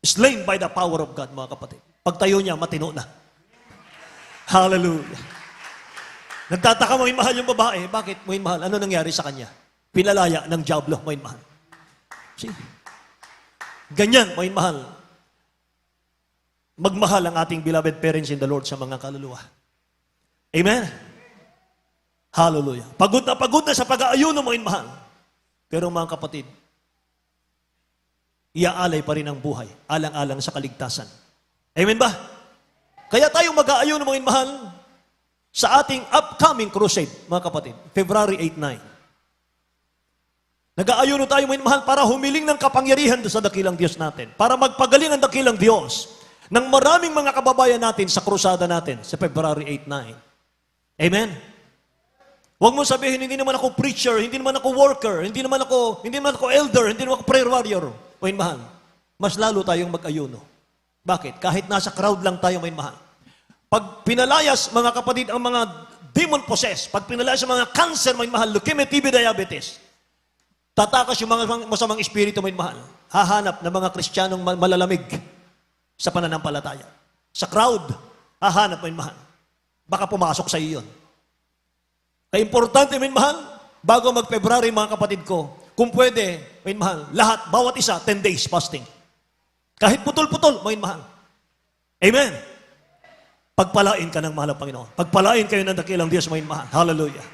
Slain by the power of God, mga kapatid. Pagtayo niya, matino na. Hallelujah. Nagtataka, mga minamahal, yung babae. Bakit, mga minamahal? Ano nangyari sa kanya? Pinalaya ng diablo, mga minamahal. See? Ganyan, mga minamahal. magmahal ang ating beloved parents in the Lord sa mga kaluluwa. Amen? Hallelujah. Pagod na sa pag-aayuno, mga mahal. Pero mga kapatid, iaalay pa rin ang buhay, alang-alang sa kaligtasan. Amen ba? Kaya tayo mag-aayuno, mga mahal, sa ating upcoming crusade, mga kapatid, February 8-9. Nag-aayuno tayo, mga mahal, para humiling ng kapangyarihan sa dakilang Diyos natin, para magpagaling ang dakilang Diyos ng maraming mga kababayan natin sa krusada natin sa February 8-9. Amen? Huwag mo sabihin, hindi naman ako preacher, hindi naman ako worker, hindi naman ako elder, hindi naman ako prayer warrior. Mga mahal, mas lalo tayong mag-ayuno. Bakit? Kahit nasa crowd lang tayo, mga mahal. Pag pinalayas, mga kapatid, ang mga demon possessed, pag pinalayas ang mga cancer, mga mahal, leukemia, TB, diabetes, tatakas yung mga masamang espiritu, mga mahal. Hahanap ng mga Kristiyanong malalamig sa pananampalataya. Sa crowd, hahanap, mga mahal. Baka pumasok sa iyo yun. Kaya importante, mga mahal, bago mag-February, mga kapatid ko, kung pwede, mga mahal, lahat, bawat isa, 10 days fasting. Kahit putol-putol, mga mahal. Amen. Pagpalain ka ng mahal ng Panginoon. Pagpalain kayo ng dakilang Diyos, mga mahal. Hallelujah.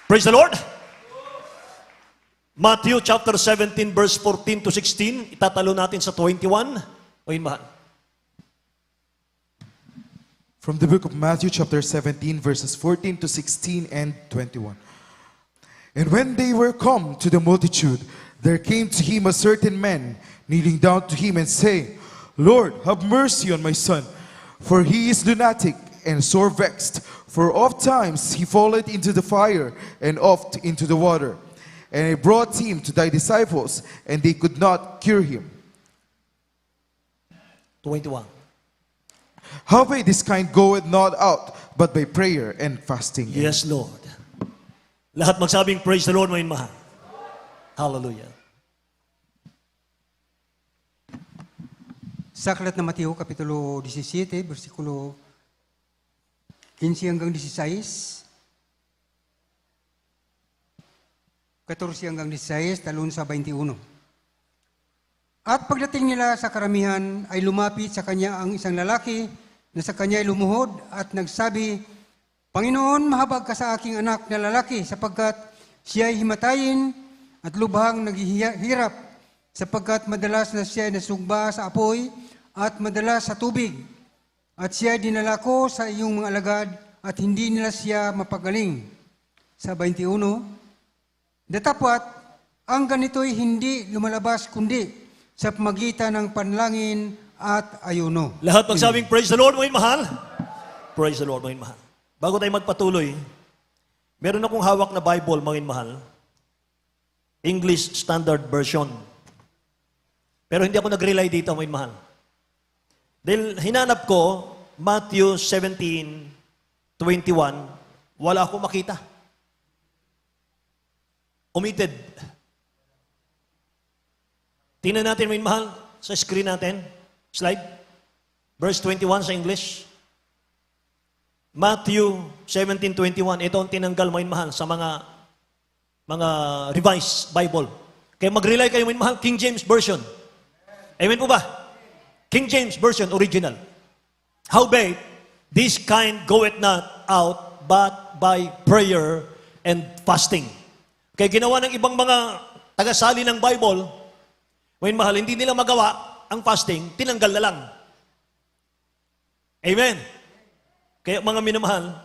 Praise the Lord. Matthew chapter 17, verse 14 to 16. Itatalo natin sa 21. Mga mahal. From the book of Matthew chapter 17 verses 14 to 16 and 21. And when they were come to the multitude, there came to him a certain man, kneeling down to him and saying, Lord, have mercy on my son, for he is lunatic and sore vexed, for oft times he falleth into the fire and oft into the water. And I brought him to thy disciples, and they could not cure him. 21. Howbeit this kind goeth not out, but by prayer and fasting. Yes, Lord. Lahat magsabing, praise the Lord, mga mahal. Hallelujah. Sa aklat ng Mateo, Kapitulo 17, versikulo 15 hanggang 16, 14 hanggang 16, talon sa 21. At pagdating nila sa karamihan, ay lumapit sa kanya ang isang lalaki na sa kanya ay lumuhod at nagsabi, Panginoon, mahabag ka sa aking anak na lalaki sapagkat siya ay himatayin at lubhang naghihirap sapagkat madalas na siya ay nasugba sa apoy at madalas sa tubig. At siya ay dinala ko sa iyong mga alagad at hindi nila siya mapagaling. Sa 21, Datapat, ang ganito'y hindi lumalabas kundi sa pamagitan ng panlangin at ayuno. Lahat magsabing, praise the Lord, mga mahal. Praise the Lord, mga mahal. Bago tayo magpatuloy, meron akong hawak na Bible, mga mahal. English Standard Version. Pero hindi ako nag-rely dito, mga mahal. Dahil hinanap ko, Matthew 17, 21, wala akong makita. Omitted. Tingnan natin, mga mahal, sa screen natin. Slide. Verse 21 sa English. Matthew 17:21. Ito ang tinanggal, mga mahal, sa mga revised Bible. Kaya mag-rely kayo, mga mahal, King James Version. Amen po ba? King James Version, original. Howbeit, this kind goeth not out but by prayer and fasting. Kaya ginawa ng ibang mga tagasali ng Bible, mga mahal, hindi nila magawa ang fasting, tinanggal na lang. Amen. Kaya mga minamahal,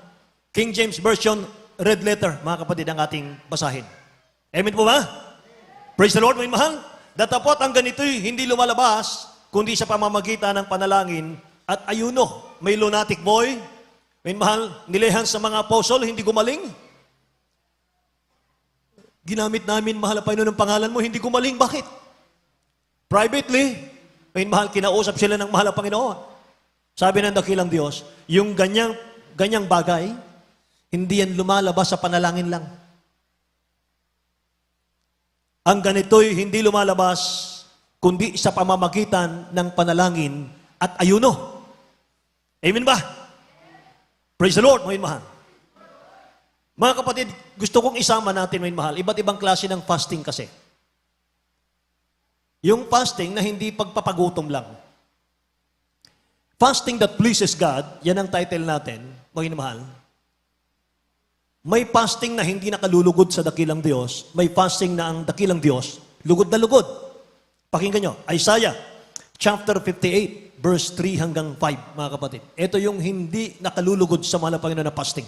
King James Version, red letter, mga kapatid, ang ating basahin. Amen po ba? Praise the Lord, mga mahal. Datapot ang ganito'y hindi lumalabas, kundi sa pamamagitan ng panalangin at ayuno. May lunatic boy, mga mahal, nilehan sa mga apostle, hindi gumaling. Ginamit namin, mahal na Panginoon, ng pangalan mo, hindi gumaling. Bakit? Privately, may mahal, kinausap sila ng mahal na Panginoon. Sabi ng dakilang Diyos, yung ganyang bagay, hindi yan lumalabas sa panalangin lang. Ang ganito'y hindi lumalabas, kundi sa pamamagitan ng panalangin at ayuno. Amen ba? Praise the Lord, mga mahal. Mga kapatid, gusto kong isama natin, mga mahal, iba't ibang klase ng fasting kasi. Yung fasting na hindi pagpapagutom lang. Fasting that pleases God, yan ang title natin, mga minamahal. May fasting na hindi nakalulugod sa dakilang Diyos, may fasting na ang dakilang Diyos, lugod na lugod. Pakinggan nyo, Isaiah chapter 58, verse 3 hanggang 5, mga kapatid. Ito yung hindi nakalulugod sa mahal na Panginoon na fasting.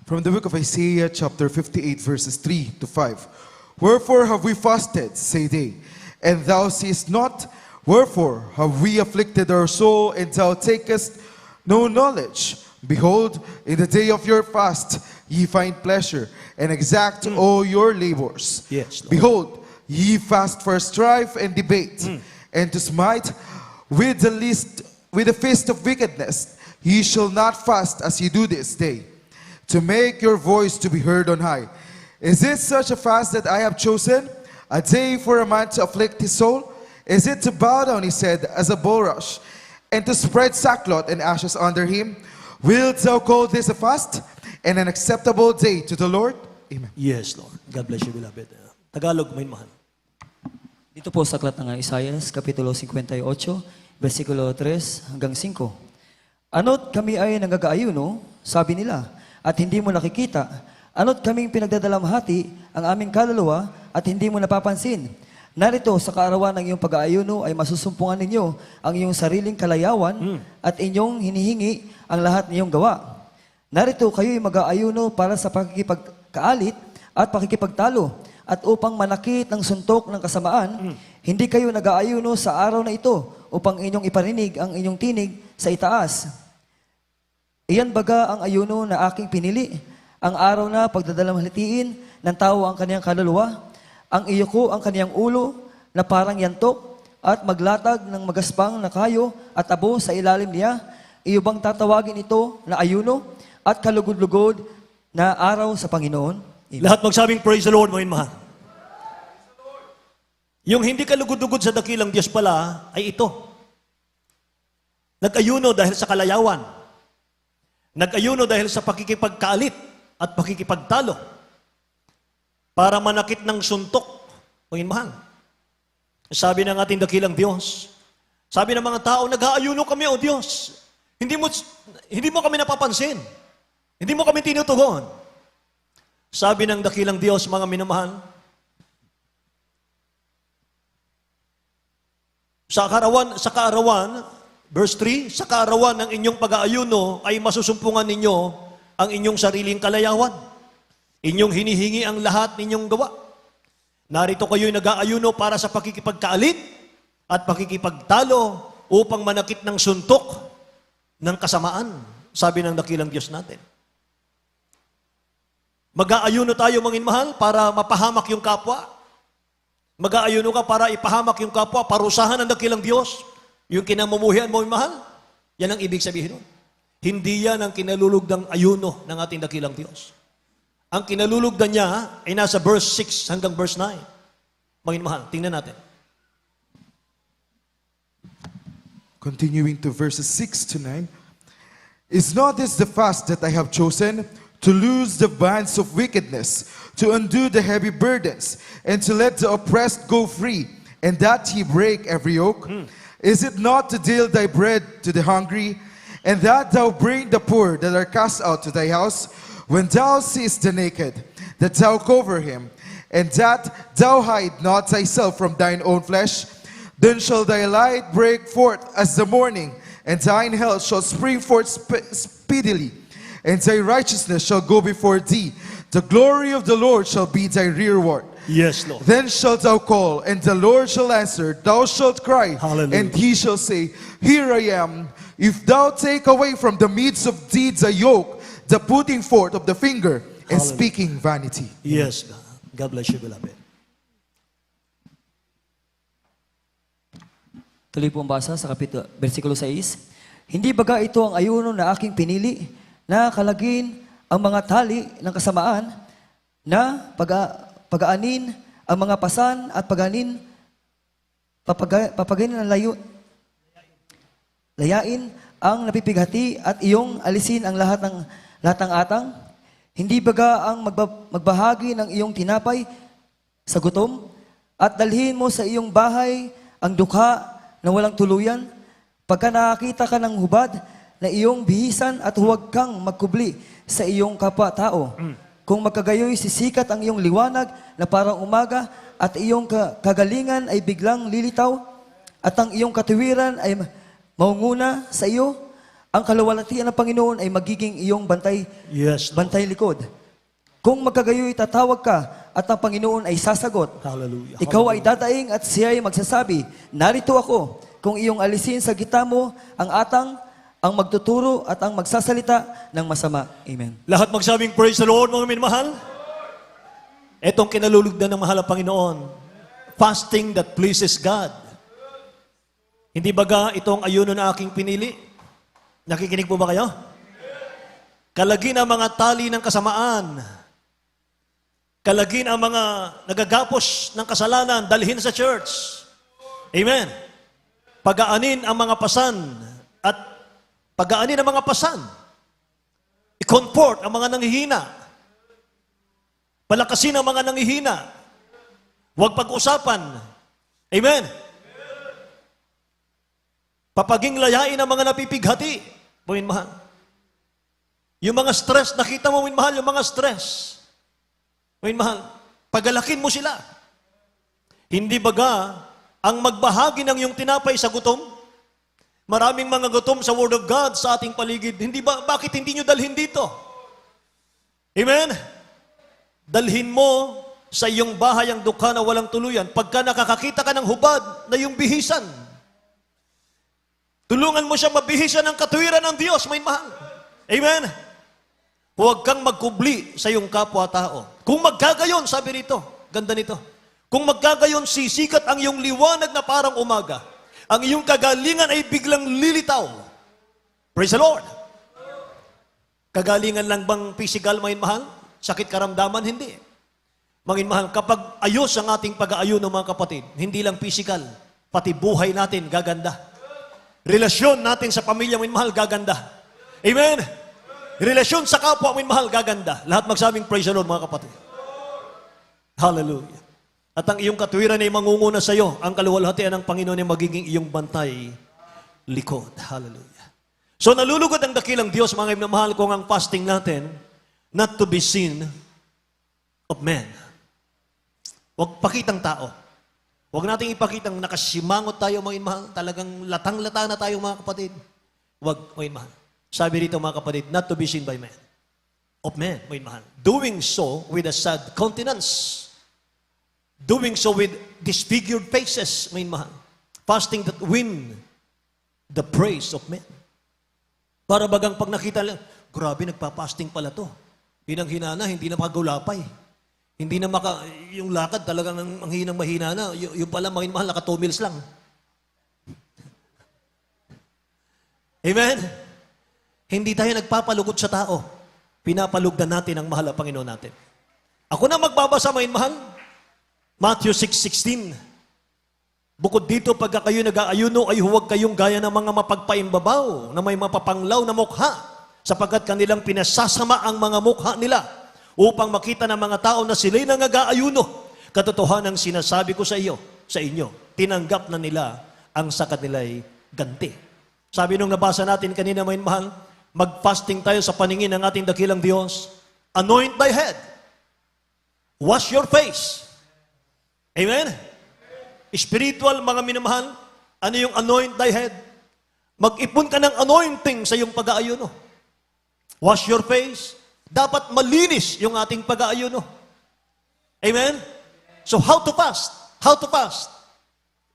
From the book of Isaiah, chapter 58, verses 3 to 5. Wherefore have we fasted, say they, and thou seest not? Wherefore have we afflicted our soul, and thou takest no knowledge? Behold, in the day of your fast ye find pleasure, and exact all your labors. Yes, Lord. Behold, ye fast for strife and debate, and to smite with the fist of wickedness. Ye shall not fast as ye do this day, to make your voice to be heard on high. Is it such a fast that I have chosen, a day for a man to afflict his soul? Is it to bow down his head as a bulrush, and to spread sackcloth and ashes under him? Wilt thou call this a fast, and an acceptable day to the Lord? Amen. Yes, Lord. God bless you, beloved. Tagalog, may mahal. Dito po sa aklat ng Isaiah, Kapitulo 58, versikulo 3 hanggang 5. Ano't kami ay nangagaayuno, sabi nila, at hindi mo nakikita. Ano't kaming pinagdadalamhati ang aming kaluluwa at hindi mo napapansin. Narito sa kaarawan ng iyong pag-aayuno ay masusumpungan ninyo ang iyong sariling kalayawan at inyong hinihingi ang lahat niyong gawa. Narito kayo'y mag-aayuno para sa pakikipagkaalit at pakikipagtalo at upang manakit ng suntok ng kasamaan, hindi kayo nag-aayuno sa araw na ito upang inyong iparinig ang inyong tinig sa itaas. Iyan baga ang ayuno na aking pinili, ang araw na pagdadalamhalitiin ng tao ang kaniyang kaluluwa, ang iyoko ang kaniyang ulo na parang yantok at maglatag ng magaspang na kayo at abo sa ilalim niya, iyo bang tatawagin ito na ayuno at kalugod-lugod na araw sa Panginoon? Amen. Lahat magsabing praise the Lord, mga mahal. Yung hindi kalugod-lugod sa dakilang Diyos pala ay ito. Nag-ayuno dahil sa kalayawan. Nag-ayuno dahil sa pakikipagkaalit at pakikipagtalo para manakit ng suntok, mga mahal. Sabi ng ating dakilang Diyos, sabi ng mga tao, nag-aayuno kami, O Diyos. Hindi mo kami napapansin. Hindi mo kami tinutugon. Sabi ng dakilang Diyos, mga minamahal, sa kaarawan, verse 3, sa kaarawan ng inyong pag-aayuno ay masusumpungan ninyo ang inyong sariling kalayawan. Inyong hinihingi ang lahat ninyong gawa. Narito kayo'y nag-aayuno para sa pakikipagkaalit at pakikipagtalo upang manakit ng suntok ng kasamaan, sabi ng dakilang Diyos natin. Mag-aayuno tayo, mga mahal, para mapahamak yung kapwa. Mag-aayuno ka para ipahamak yung kapwa, parusahan ng dakilang Diyos. Yung kinamumuhian mo, mga mahal, yan ang ibig sabihin nun. Hindi yan ang kinalulugdang ayuno ng ating dakilang Diyos. Ang kinalulugdan niya ay nasa verse 6 hanggang verse 9. Mga mahal, tingnan natin. Continuing to verses 6 to 9. Is not this the fast that I have chosen? To loose the bands of wickedness, to undo the heavy burdens, and to let the oppressed go free, and that he break every yoke? Is it not to deal thy bread to the hungry, and that thou bring the poor that are cast out to thy house? When thou seest the naked, that thou cover him, and that thou hide not thyself from thine own flesh, then shall thy light break forth as the morning, and thine health shall spring forth speedily, and thy righteousness shall go before thee. The glory of the Lord shall be thy rearward. Yes, Lord. Then shalt thou call, and the Lord shall answer. Thou shalt cry, Hallelujah. and he shall say, Here I am. If thou take away from the midst of deeds a yoke, the putting forth of the finger, and Hallelujah. speaking vanity. Yes, God. God bless you, beloved. Tuloy po ang basa sa versikulo 6. Hindi baga ito ang ayuno na aking pinili, na kalagin ang mga tali ng kasamaan, na pagaanin ang mga pasan at papaganin ng layain ang napipighati at iyong alisin ang lahat ng atang? Hindi baga ang magbahagi ng iyong tinapay sa gutom at dalhin mo sa iyong bahay ang dukha na walang tuluyan? Pagka nakakita ka ng hubad na iyong bihisan at huwag kang magkubli sa iyong kapwa-tao. Kung magkagayoy sisikat ang iyong liwanag na parang umaga at iyong kagalingan ay biglang lilitaw at ang iyong katuwiran ay maunguna sa iyo, ang kaluwalhatian ng Panginoon ay magiging iyong bantay, Yes, Lord. bantay likod. Kung magkagayoy tatawag ka at ang Panginoon ay sasagot, Hallelujah. ikaw ay dadaing at siya ay magsasabi, narito ako. Kung iyong alisin sa gita mo ang atang, ang magtuturo at ang magsasalita ng masama. Amen. Lahat magsabing praise the Lord, mga minamahal. Etong kinalulugdan ng mahal na Panginoon, fasting that pleases God. Hindi baga itong ayuno na aking pinili? Nakikinig po ba kayo? Kalagin ang mga tali ng kasamaan. Kalagin ang mga nagagapos ng kasalanan, dalhin sa church. Amen. Pagaanin ang mga pasan at pagaanin ang mga pasan. I-comfort ang mga nanghihina. Palakasin ang mga nanghihina. Huwag pag-usapan. Amen. Papaging layain ang mga napipighati. Buhin mahal. Yung mga stress, nakita mo, buhin mahal, yung mga stress. Buhin mahal, pagalakin mo sila. Hindi baga ang magbahagi ng iyong tinapay sa gutom? Maraming mga gutom sa Word of God sa ating paligid. Hindi ba, bakit hindi nyo dalhin dito? Amen? Dalhin mo sa iyong bahay ang dukha na walang tuluyan. Pagka nakakakita ka ng hubad na iyong bihisan, tulungan mo siya mabihisan ng katuwiran ng Diyos, may mahal. Amen? Huwag kang magkubli sa iyong kapwa-tao. Kung magkagayon, sabi rito, ganda nito, kung magkagayon, sisikat ang iyong liwanag na parang umaga. Ang iyong kagalingan ay biglang lilitaw. Praise the Lord. Kagalingan lang bang physical, mga mahal? Sakit karamdaman? Hindi. Mga mahal, kapag ayos ang ating pag-aayon ng mga kapatid, hindi lang physical, pati buhay natin gaganda. Relasyon natin sa pamilya, mga mahal, gaganda. Amen? Relasyon sa kapwa, mga mahal, gaganda. Lahat magsabing praise the Lord, mga kapatid. Hallelujah. At ang iyong katuwiran ay mangunguna sa iyo. Ang kaluwalhatian ng Panginoon ay magiging iyong bantay likod. Hallelujah. So nalulugod ang dakilang Diyos, mga minamahal, kung ang fasting natin, not to be seen of men. Huwag pakitang tao. Huwag nating ipakitang nakasimangot tayo, mga minamahal. Talagang latang-lata na tayo, mga kapatid. Huwag, mga minamahal. Sabi rito, mga kapatid, not to be seen by men. Of men, mga minamahal. Doing so with a sad countenance. Doing so with disfigured faces, may mahal. Fasting that win the praise of men. Para bagang pag nakita lang, grabe, nagpa-fasting pala to. Hinang-hina na, hindi na makagulapay. Hindi na yung lakad talagang ang hinang mahina na. Yung pala, mga mahal, naka 2 meals lang. Amen? Hindi tayo nagpapalugod sa tao. Pinapalugdan natin ang mahal na Panginoon natin. Ako na magbabasa, mga mahal. Matthew 6:16. Bukod dito, pagka kayo nag-aayuno, ay huwag kayong gaya ng mga mapagpaimbabaw na may mapapanglaw na mukha, sapagkat kanilang pinasasama ang mga mukha nila upang makita ng mga tao na sila'y nag-aayuno. Katotohanan ang sinasabi ko sa inyo, tinanggap na nila ang sa kanila'y ganti. Sabi nung nabasa natin kanina, may mahal, mag-fasting tayo sa paningin ng ating dakilang Diyos. Anoint thy head. Wash your face. Amen? Spiritual, mga minamahal, ano yung anoint thy head? Mag-ipon ka ng anointing sa iyong pag-aayuno. Wash your face. Dapat malinis yung ating pag-aayuno. Amen? So how to fast? How to fast?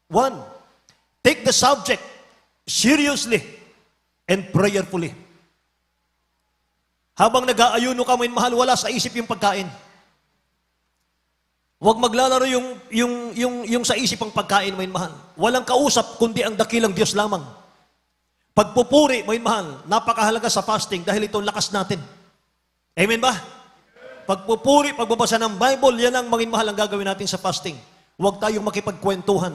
1, take the subject seriously and prayerfully. Habang nag-aayuno ka, minamahal, wala sa isip yung pagkain. Huwag maglalaro yung sa isip ang pagkain, may mahal. Walang kausap, kundi ang dakilang Diyos lamang. Pagpupuri, may mahal, napakahalaga sa fasting dahil ito lakas natin. Amen ba? Pagpupuri, pagbabasa ng Bible, yan ang maging mahal ang gagawin natin sa fasting. Huwag tayong makipagkwentuhan.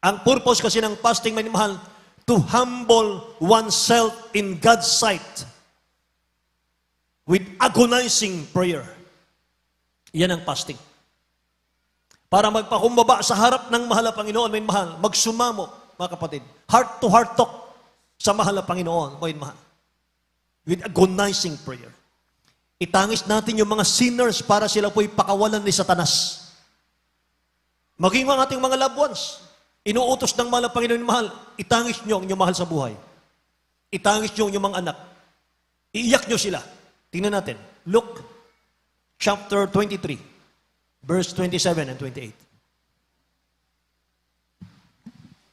Ang purpose kasi ng fasting, may mahal, to humble oneself in God's sight with agonizing prayer. Yan ang fasting. Para magpakumbaba sa harap ng mahal na Panginoon, may mahal, magsumamo, mga kapatid. Heart-to-heart talk sa mahal na Panginoon, mga mahal. With agonizing prayer. Itangis natin yung mga sinners para sila po'y pakawalan ni Satanas. Maging ang ating mga loved ones, inuutos ng mahal na Panginoon mahal, itangis nyo ang inyong mahal sa buhay. Itangis nyo ang inyong mga anak. Iiyak nyo sila. Tingnan natin. Luke chapter 23, verse 27 and 28.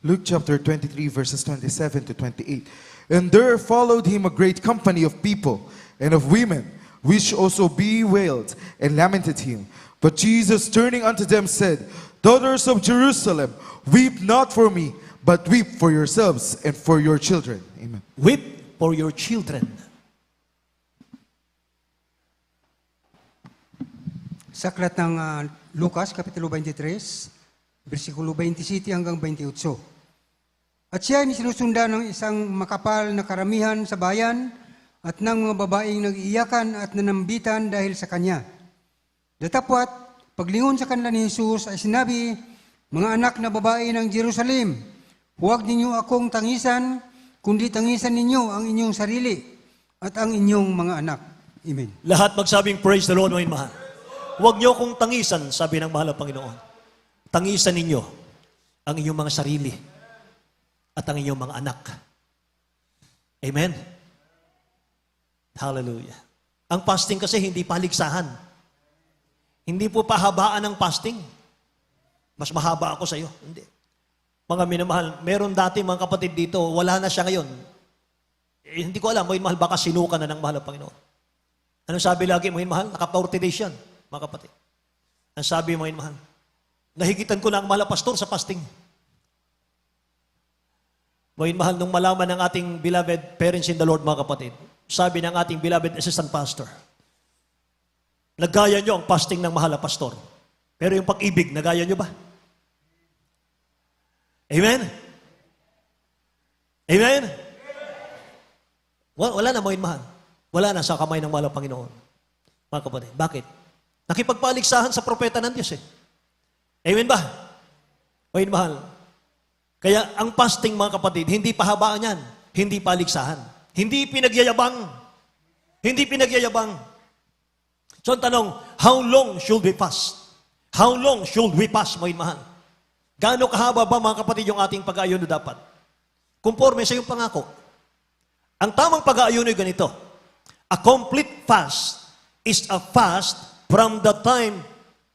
Luke chapter 23, verses 27 to 28. And there followed him a great company of people and of women, which also bewailed and lamented him. But Jesus, turning unto them, said, Daughters of Jerusalem, weep not for me, but weep for yourselves and for your children. Amen. Weep for your children. Sa aklat ng Lucas, Kapitulo 23, versikulo 27 hanggang 28. At siya ay sinusunda ng isang makapal na karamihan sa bayan at ng mga babaeng nag-iiyakan at nanambitan dahil sa kanya. Datapwat, paglingon sa kanila ni Jesus ay sinabi, Mga anak na babae ng Jerusalem, huwag ninyo akong tangisan, kundi tangisan ninyo ang inyong sarili at ang inyong mga anak. Amen. Lahat magsabing praise the Lord, mga mahal. Huwag niyo akong tangisan, sabi ng mahal na Panginoon. Tangisan ninyo ang inyong mga sarili at ang inyong mga anak. Amen? Hallelujah. Ang fasting kasi hindi paligsahan. Hindi po pahabaan ng fasting. Mas mahaba ako sa iyo. Hindi. Mga minamahal, meron dati mga kapatid dito, wala na siya ngayon. Hindi ko alam, mga mahal, baka sinuka na ng mahal na Panginoon. Ano sabi lagi, mga mahal? Naka-40 days yan, mga kapatid. Ang sabi, mga mahal, nahigitan ko na ang mahal na pastor sa fasting. Mga mahal, nung malaman ng ating beloved parents in the Lord, mga kapatid, sabi ng ating beloved assistant pastor, nagaya nyo ang fasting ng mahal na pastor. Pero yung pag-ibig, nagaya nyo ba? Amen? Amen? Wala na, mga mahal. Wala na sa kamay ng mahal na Panginoon. Mga kapatid, bakit? Nakipagpaligsahan sa propeta ng Diyos eh. Amen ba? Mga mahal. Kaya ang fasting, mga kapatid, hindi pahabaan yan. Hindi paligsahan. Hindi pinagyayabang. Hindi pinagyayabang. So ang tanong, how long should we fast? How long should we fast, mga mahal? Gaano kahaba ba, mga kapatid, yung ating pag-aayuno dapat? Conforme sa iyong pangako. Ang tamang pag-aayuno ay ganito. A complete fast is a fast from the time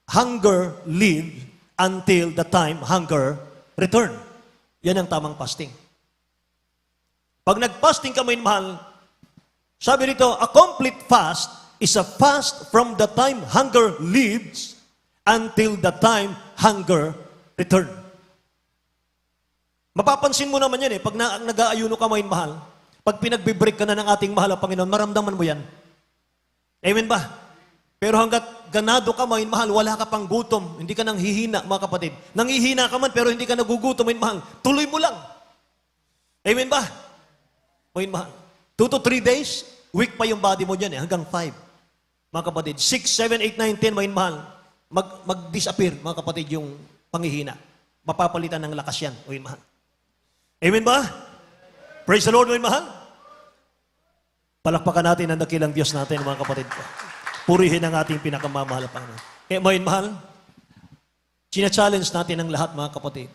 hunger leave until the time hunger return. Yan ang tamang fasting. Pag nag-fasting ka, mga mahal, sabi rito, a complete fast is a fast from the time hunger leaves until the time hunger return. Mapapansin mo naman yan eh, pag nag-aayuno ka, mga mahal, pag pinagbe-break ka na ng ating mahal na Panginoon, maramdaman mo yan. Amen ba? Pero hanggat ganado ka, mga mahal, wala ka pang gutom, hindi ka nang hihina, mga kapatid. Nanghihina ka man, pero hindi ka nagugutom, mga mahal. Tuloy mo lang. Amen ba? Mga mahal. 2 to 3 days, weak pa yung body mo dyan eh, hanggang 5. Mga kapatid, 6, 7, 8, 9, 10, mga mahal, mag-disappear, mga kapatid, yung panghihina. Mapapalitan ng lakas yan, mga mahal. Amen ba? Praise the Lord, mga mahal. Palakpakan natin ang dakilang Diyos natin, mga kapatid ko. Purihin ang ating pinakamamahal na Panginoon. Kaya, mga mahal, sina-challenge natin ang lahat, mga kapatid.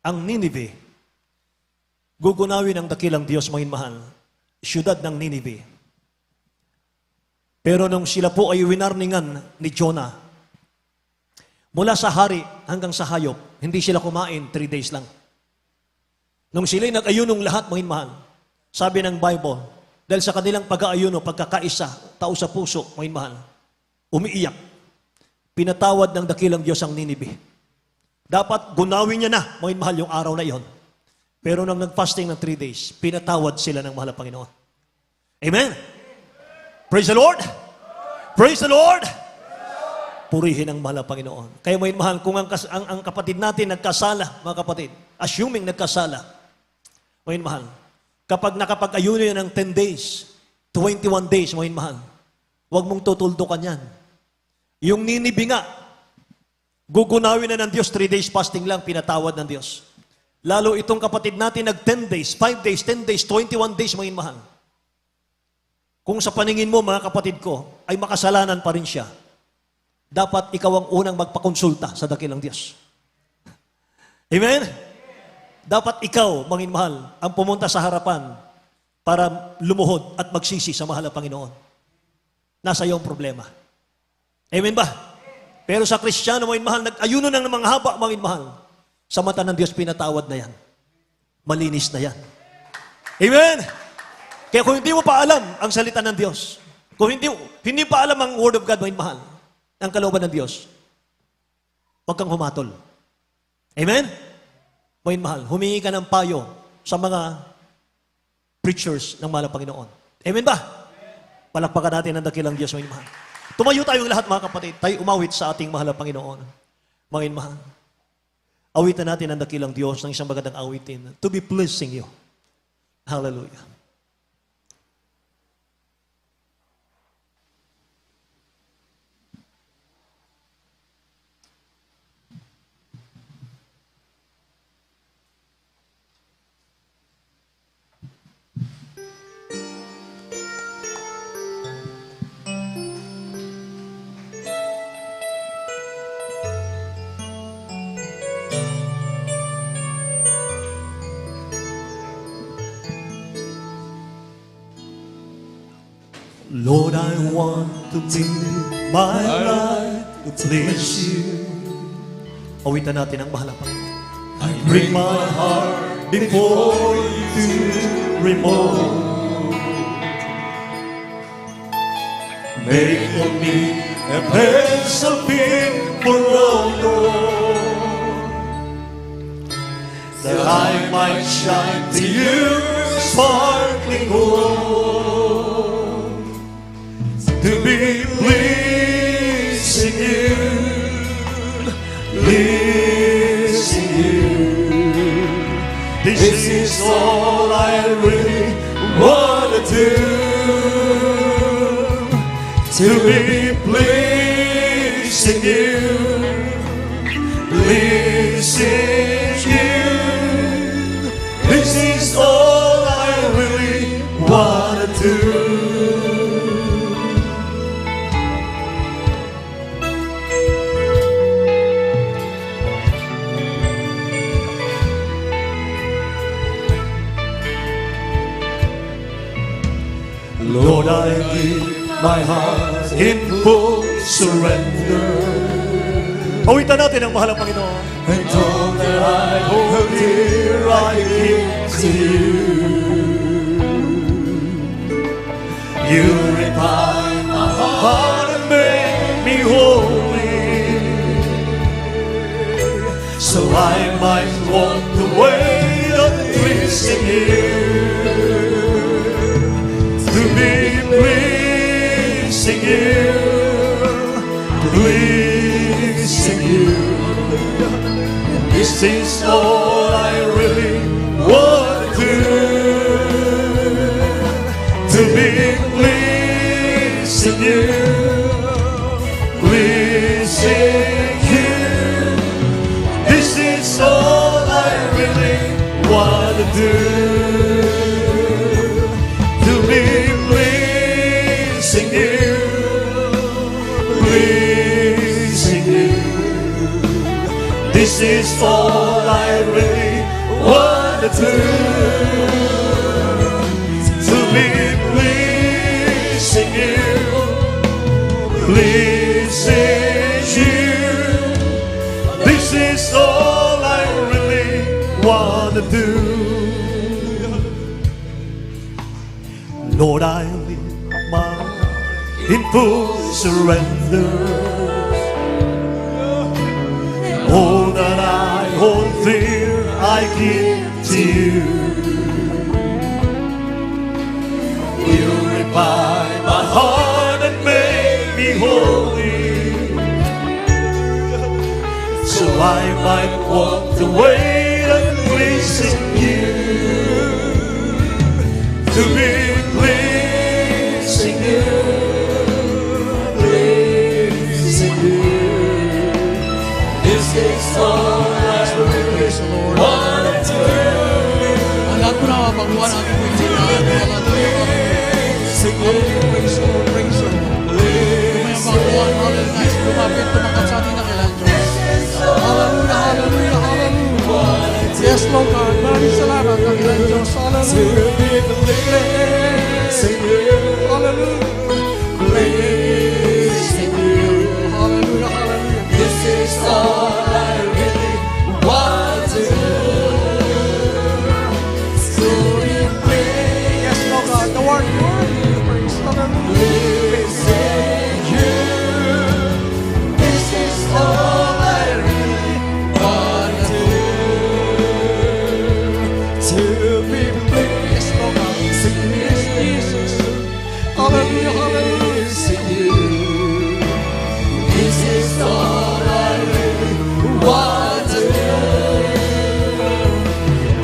Ang Ninive, gugunawin ang dakilang Diyos, mga mahal, siyudad ng Ninive. Pero nung sila po ay winarningan ni Jonah, mula sa hari hanggang sa hayop, hindi sila kumain 3 days lang. Nung sila'y nag-ayunong lahat, mga mahal, sabi ng Bible, dahil sa kanilang pag-aayuno, pagkakaisa, tao sa puso, mga mahal, umiiyak, pinatawad ng dakilang Diyos ang Ninive. Dapat gunawin niya na, mga mahal, yung araw na iyon. Pero nang nag-fasting ng 3 days, pinatawad sila ng mahal na Panginoon. Amen? Praise the Lord! Praise the Lord! Purihin ang mahal na Panginoon. Kaya mga mahal, kung ang kapatid natin nagkasala, mga kapatid, assuming nagkasala, mga mahal, kapag nakapag-ayuno yan ng 10 days, 21 days, mga mahal, huwag mong tutuldukan yan. Yung Ninive nga, gugunawin na ng Diyos, 3 days fasting lang, pinatawad ng Diyos. Lalo itong kapatid natin nag 10 days, 5 days, 10 days, 21 days, mga mahal. Kung sa paningin mo, mga kapatid ko, ay makasalanan pa rin siya, dapat ikaw ang unang magpakonsulta sa dakilang Diyos. Amen? Dapat ikaw, mga mahal, ang pumunta sa harapan para lumuhod at magsisi sa mahal na Panginoon. Nasa iyo ang problema. Amen ba? Pero sa Kristiyano, mga mahal, nag-ayuno ng mga haba, mga mahal. Sa mata ng Diyos, pinatawad na yan. Malinis na yan. Amen? Kaya kung hindi mo pa alam ang salita ng Diyos, kung hindi pa alam ang Word of God, mga mahal, ang kalooban ng Diyos, huwag kang humatol. Amen? Mga mahal, humingi ka ng payo sa mga preachers ng mahal na Panginoon. Amen ba? Palakpakan natin ang dakilang Diyos, mga mahal. Tumayo tayong lahat, mga kapatid. Tayo umawit sa ating mahal na Panginoon. Mga mahal. Awitan natin ang dakilang Diyos ng isang magandang awitin to be pleasing you. Hallelujah. Lord, I want to live my life to please you. Awitan natin ang mahal na Panginoon. I bring my heart before you to remove. Make for me a place of people, oh Lord, that I might shine to you sparkling gold. To be pleasing you, pleasing you. This is all I really want to do. To be pleasing you, pleasing you. This is all I really want to do. Lord, I give my heart in full surrender. Awitan natin ang mahal na Panginoon. And all that I hold dear, I give to you. You refine my heart and make me holy, so I might walk the way of pleasing you. To be pleasing you, pleasing you. This is all I really want to do. To be pleasing you, pleasing you. This is all I really want to do. Pleasing you. This is all I really want to do. To be pleasing you, pleasing you. This is all I really want to do. Lord, I live my in full surrender. All that I hold dear, I give to you. Purify my heart and make me holy, so I might walk the way of pleasing you. To be pleasing you, pleasing you. This is all I really want to do. To be blessed in you. Hallelujah. Blessed in you. Hallelujah, hallelujah. This is all I really want to do. To be blessed. Yes, Lord God, the word you praise. Hallelujah. Blessed in you. This is all I really want to do. To be blessed, Lord God. Sing this, Jesus. Hallelujah, hallelujah. Sing you. This is all I really want to do.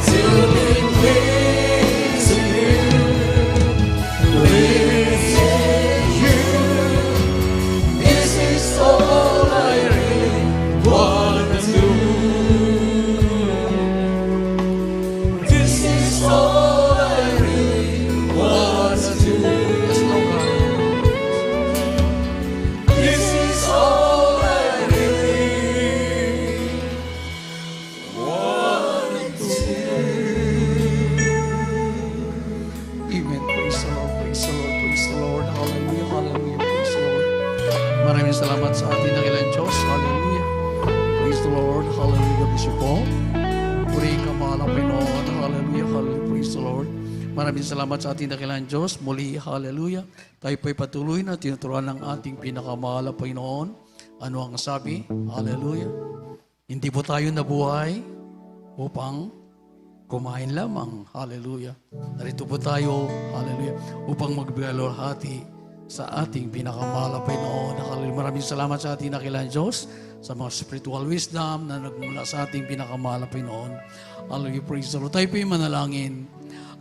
To be blessed in you. Blessed in you. This is all I really want to do. This is all I really want to do. Yes, Lord God. This is all I really want to do. Amen. Praise the Lord, praise the Lord, praise the Lord. Hallelujah, hallelujah, praise the Lord. Maraming salamat sa ating dakilang Diyos. Hallelujah. Praise the Lord. Hallelujah. Bishop Paul. Muli ka mahal ang Pinoon. Hallelujah, hallelujah. Praise the Lord. Maraming salamat sa ating dakilang Diyos. Muli, hallelujah. Tayo po'y patuloy na tinuturuan ng ating pinakamahal ang Pinoon. Ano ang sabi? Hallelujah. Hindi po tayo nabuhay upang kumain lamang. Hallelujah. Narito po tayo, hallelujah, upang magbigalorhati sa ating pinakamahal na Panginoon. Hallelujah. Maraming salamat sa ating dakilang Diyos, sa mga spiritual wisdom na nagmula sa ating pinakamahal na Panginoon. Hallelujah. Praise the Lord. Tayo po yung manalangin.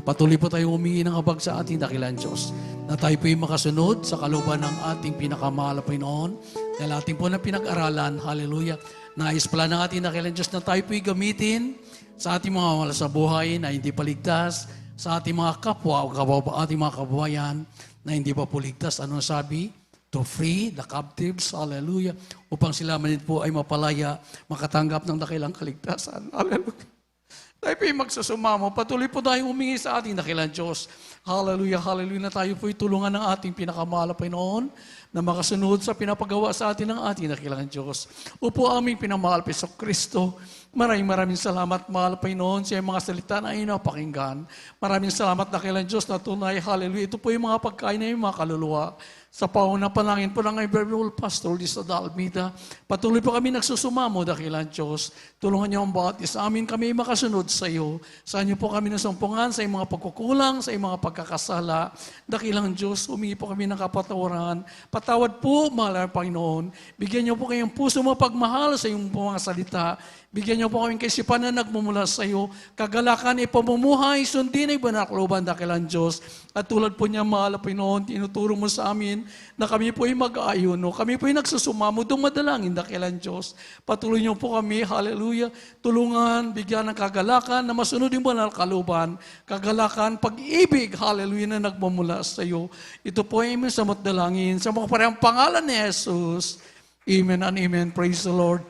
Patuloy po tayo humingi ng habag sa ating dakilang Diyos na tayo po yung makasunod sa kalooban ng ating pinakamahal na Panginoon. Dahil ating po na pinag-aralan, hallelujah, nais pala ng ating dakilang Diyos na tayo po yung gamitin sa ating mga wala sa buhay na hindi paligtas, sa ating mga kapwa o ating mga kababayan na hindi pa po ligtas. Ano sabi? To free the captives, hallelujah, upang sila man po ay mapalaya, makatanggap ng dakilang kaligtasan. Hallelujah. Tayo po yung magsusumamo. Patuloy po tayo humingi sa ating dakilang Diyos. Hallelujah, hallelujah, na tayo po'y tulungan ng ating pinakamahal na Panginoon na makasunod sa pinapagawa sa atin ng ating dakilang Diyos. Upo aming pinamahal Peso Kristo. Maraming salamat, mahal Panginoon, sa mga salita na inapakinggan. Maraming salamat, dakilang Diyos, na tunay, hallelujah. Ito po yung mga pagkain na yung mga kaluluwa. Sa pauna panangin po ng Iberville Pastor Lisa Dalmida. Patuloy po kami nagsusumamo, dakilang Diyos. Tulungan niyo ang bawat isa amin kami makasunod sa iyo. Sa inyo po kami nasumpungan sa iyong mga pagkukulang, sa iyong mga pagkakasala. Dakilang Diyos, humingi po kami ng kapatawaran. Patawad po, mahal na Panginoon. Bigyan niyo po kayong puso mapagmahal sa iyong mga salita. Bigyan niyo po kaming kaisipan na nagmumula sa iyo. Kagalakan, ipamumuhay, sundin ay banakloban, dakilang Diyos. At tulad po niya, mahal na Panginoon, tinuturo mo sa amin na kami po ay mag-aayuno. Kami po ay nagsusumamo, dumadalangin, dakilang Diyos. Patuloy niyo po kami, hallelujah, tulungan, bigyan ng kagalakan na masunod yung banal kaluban. Kagalakan, pag-ibig, hallelujah, na nagmumula sa iyo. Ito po ay aming samot dalangin. Sa mga parehang pangalan ni Jesus. Amen and amen. Praise the Lord.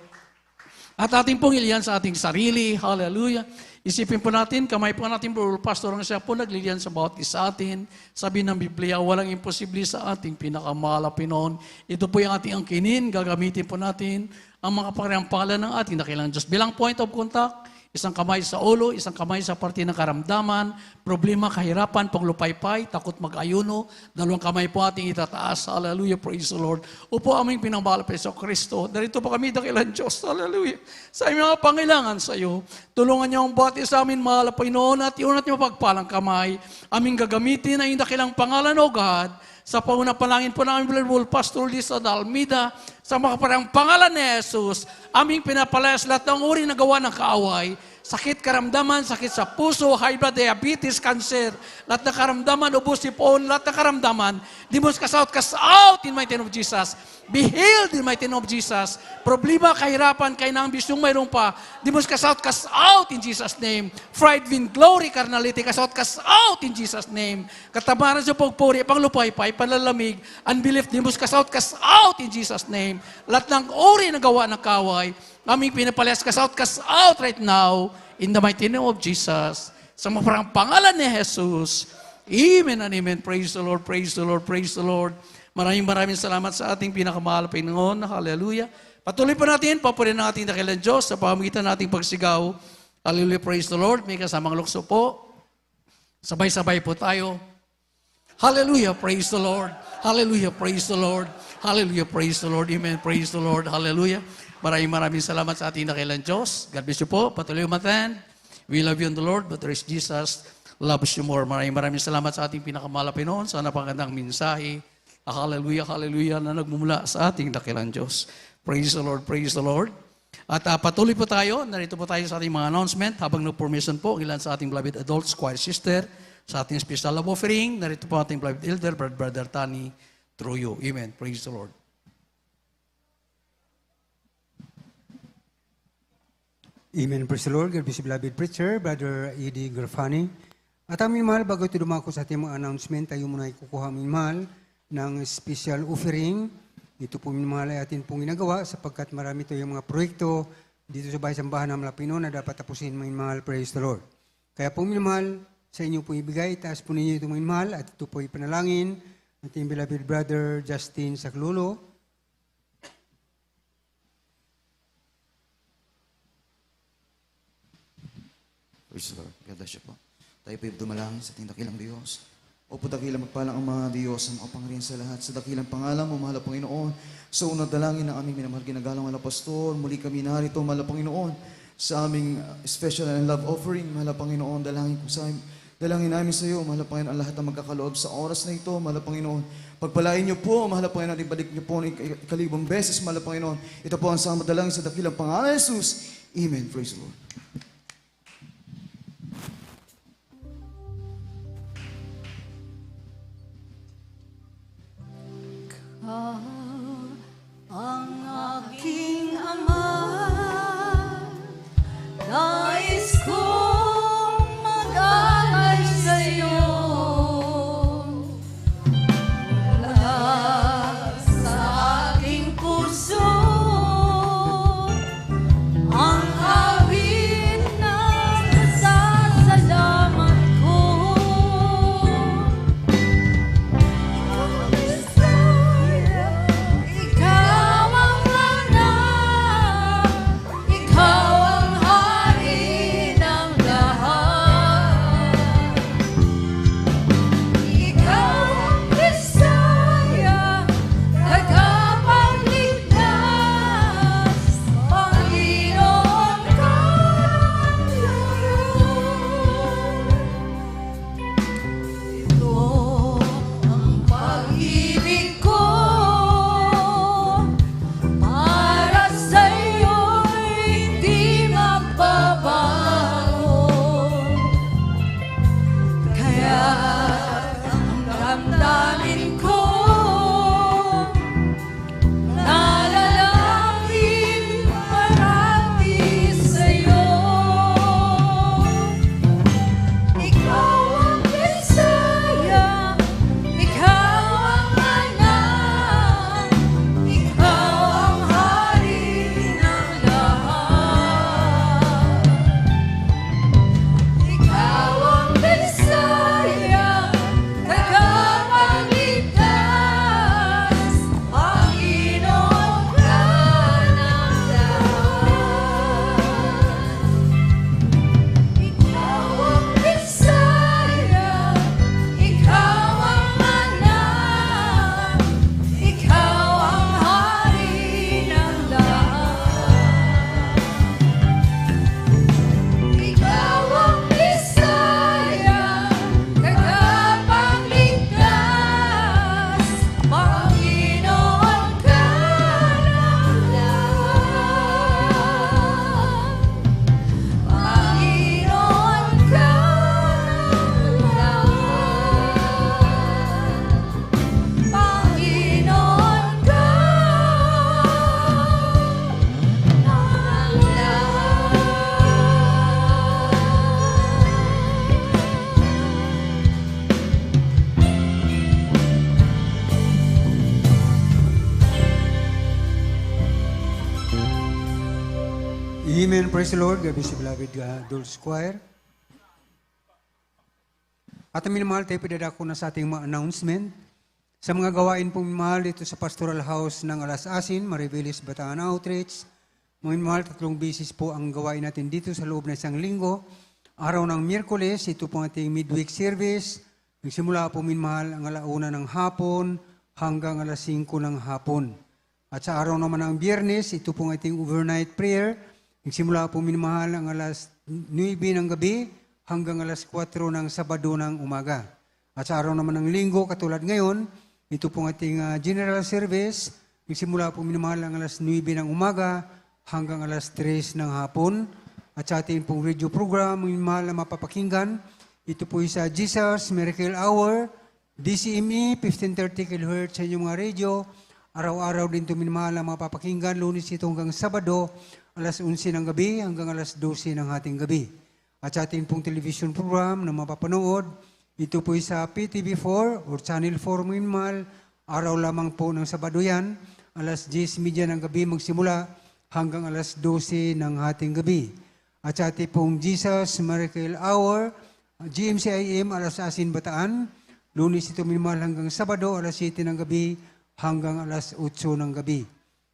At ating pong iliyan sa ating sarili. Hallelujah. Isipin po natin, kamay po natin, Pastor, ang siya po nagliliyan sa bawat isa atin. Sabi ng Biblia, walang imposible sa ating pinakamahal na Panginoon. Ito po yung ating angkinin, gagamitin po natin ang mga parehang pangalan ng ating dakilang Diyos. Bilang point of contact, isang kamay sa ulo, isang kamay sa parte ng karamdaman, problema, kahirapan, paglupaypay, takot mag-ayuno, dalawang kamay po ating itataas. Hallelujah, praise the Lord. Upo aming pinamahal Peso Kristo. Darito po kami dakilang Diyos. Hallelujah. Sa aming mga pangailangan sa iyo, tulungan niyo ang bawat isa amin, mahal na Panginoon, at iunat niyo pagpalang kamay. Aming gagamitin ay dakilang pangalan, O God, sa paunang panangin po ng aming Bible Pastor Lisa Dalmida, sa mga parang pangalan ni Jesus, aming pinapalayas lahat ng uri na gawa ng kaaway, sakit karamdaman, sakit sa puso, high blood, diabetes, cancer, lahat ng karamdaman, ubos sipon, lahat ng karamdaman, demons cast out in mighty name of Jesus. Be healed in mighty name of Jesus. Problema, kahirapan, kayo na ang bisyong mayroon pa, demons cast out in Jesus' name. Pride, vain glory, carnality, cast out in Jesus' name. Katabaran sa pagpuri, panglupaypay, panlalamig, unbelief, demons cast out in Jesus' name. Lahat ng uri na gawa ng kaway, aming pinapalayas, cast out right now, in the mighty name of Jesus. Sa maparang pangalan ni Jesus. Amen and amen. Praise the Lord, praise the Lord, praise the Lord. Maraming salamat sa ating pinakamahal na Panginoon. Hallelujah. Patuloy pa natin, papunin ng ating dakilang Diyos sa pamamagitan ng ating pagsigaw. Hallelujah, praise the Lord. May kasamang lukso po. Sabay-sabay po tayo. Hallelujah, praise the Lord. Hallelujah, praise the Lord. Hallelujah, praise the Lord. Amen, praise the Lord. Hallelujah. Maraming salamat sa ating dakilang Diyos. God bless you po. Patuloy umatan. We love you in the Lord, but there is Jesus loves you more. Maraming salamat sa ating pinakamahal na Panginoon sa napakagandang mensahe. Hallelujah, hallelujah na nagmumula sa ating dakilang Diyos. Praise the Lord, praise the Lord. At patuloy po tayo. Narito po tayo sa ating mga announcement habang nag-permission po ilan sa ating beloved adults, choir sister, sa ating special love offering. Narito po ating beloved elder, Brother Tani Truyo. Amen. Praise the Lord. Amen. Praise the Lord. God bless you, beloved preacher, Brother Eddie Garfani. At aming mahal, bago ito dumako sa ating mga announcement, tayo muna ay kukuha aming mahal ng special offering. Ito po aming mahal ay atin pong ginagawa sapagkat marami ito yung mga proyekto dito sa bahay sambahan ng Malapino na dapat tapusin mga mahal. Praise the Lord. Kaya po aming mahal, sa inyo po ibigay, taas po ninyo ito mga mahal at ito po ipanalangin ating beloved brother Justin Saclulo. Praise the Lord. God bless you po. Tayo po dumalangin sa ating dakilang Diyos. O po dakilang magpalang ang mga Diyos ang makapangyarihan sa lahat. Sa dakilang pangalan mo, mahal na Panginoon. Sa unang dalangin ng aming minamahal ginagalang mahal na pastor, muli kami narito, mahal na Panginoon, sa aming special and love offering, mahal na Panginoon, dalangin namin sa iyo, mahal na Panginoon, ang lahat ng magkakaloob sa oras na ito, mahal na Panginoon. Pagpalain niyo po, mahal na Panginoon, ibalik niyo po ng ikalibang beses, mahal na Panginoon. Ito po ang sama dalangin sa dakilang pangalan ni Jesus. Amen. Praise the Lord. Ang aking Ama, nais kong mag-alay sa'yo. Mula sa aking puso, ang awit na nasasalamat ko. Ikaw ang anak, ikaw ang hari ng lahat. Ikaw ang Mesaya, tagapagligtas, Panginoon ka ng lahat. Ito ang pag-ibig ko, para sa'yo'y hindi magbabago. Kaya ang damdamin ko, nalalapit parati sa'yo. Ikaw ang Mesaya, ikaw ang anak, ikaw ang hari ng lahat. Ikaw ang Mesaya, tagapagligtas, Panginoon ka ng lahat. Ikaw ang Mesaya, ikaw ang anak, ikaw ang hari ng lahat. Ikaw ang Mesaya, tagapagligtas, Panginoon ka ng lahat. Panginoon ka ng lahat. Panginoon ka ng Amen. Praise the Lord. God bless you, beloved Dulce Choir. At minamahal tayo pinadako na sa ating mga announcement. Sa mga gawain pong minamahal dito sa Pastoral House ng Alas Asin, Maribelis Bataan Outreach, mga minamahal 3 beses po ang gawain natin dito sa loob ng isang linggo. Araw ng Miyerkules, ito po ating midweek service. Nagsimula po minamahal ang 1:00 ng hapon hanggang 5:00 ng hapon. At sa araw naman ng Biyernes, ito po ating overnight prayer. Nagsimula po minamahal ang 9:00 ng gabi hanggang 4:00 ng Sabado ng umaga. At sa araw naman ng Linggo, katulad ngayon, ito po ating general service. Nagsimula po minamahal ang 9:00 ng umaga hanggang 3:00 ng hapon. At sa ating pong radio program, minamahal na mapapakinggan, ito po sa Jesus Miracle Hour, DCME, 1530 kHz sa inyong mga radio. Araw-araw din ito minamahal na mapapakinggan, Lunes ito hanggang Sabado, 11:00 ng gabi hanggang 12:00 ng hating gabi. At sa ating pong television program na mapapanood, ito po sa PTV4 or Channel 4 minamahal, araw lamang po ng Sabado yan, 10:30 ng gabi magsimula hanggang 12:00 ng hating gabi. At sa ating pong Jesus Miracle Hour, GMCIM, Alas Asin, Bataan, Lunes ito minamahal hanggang Sabado, 7:00 ng gabi hanggang 8:00 ng gabi.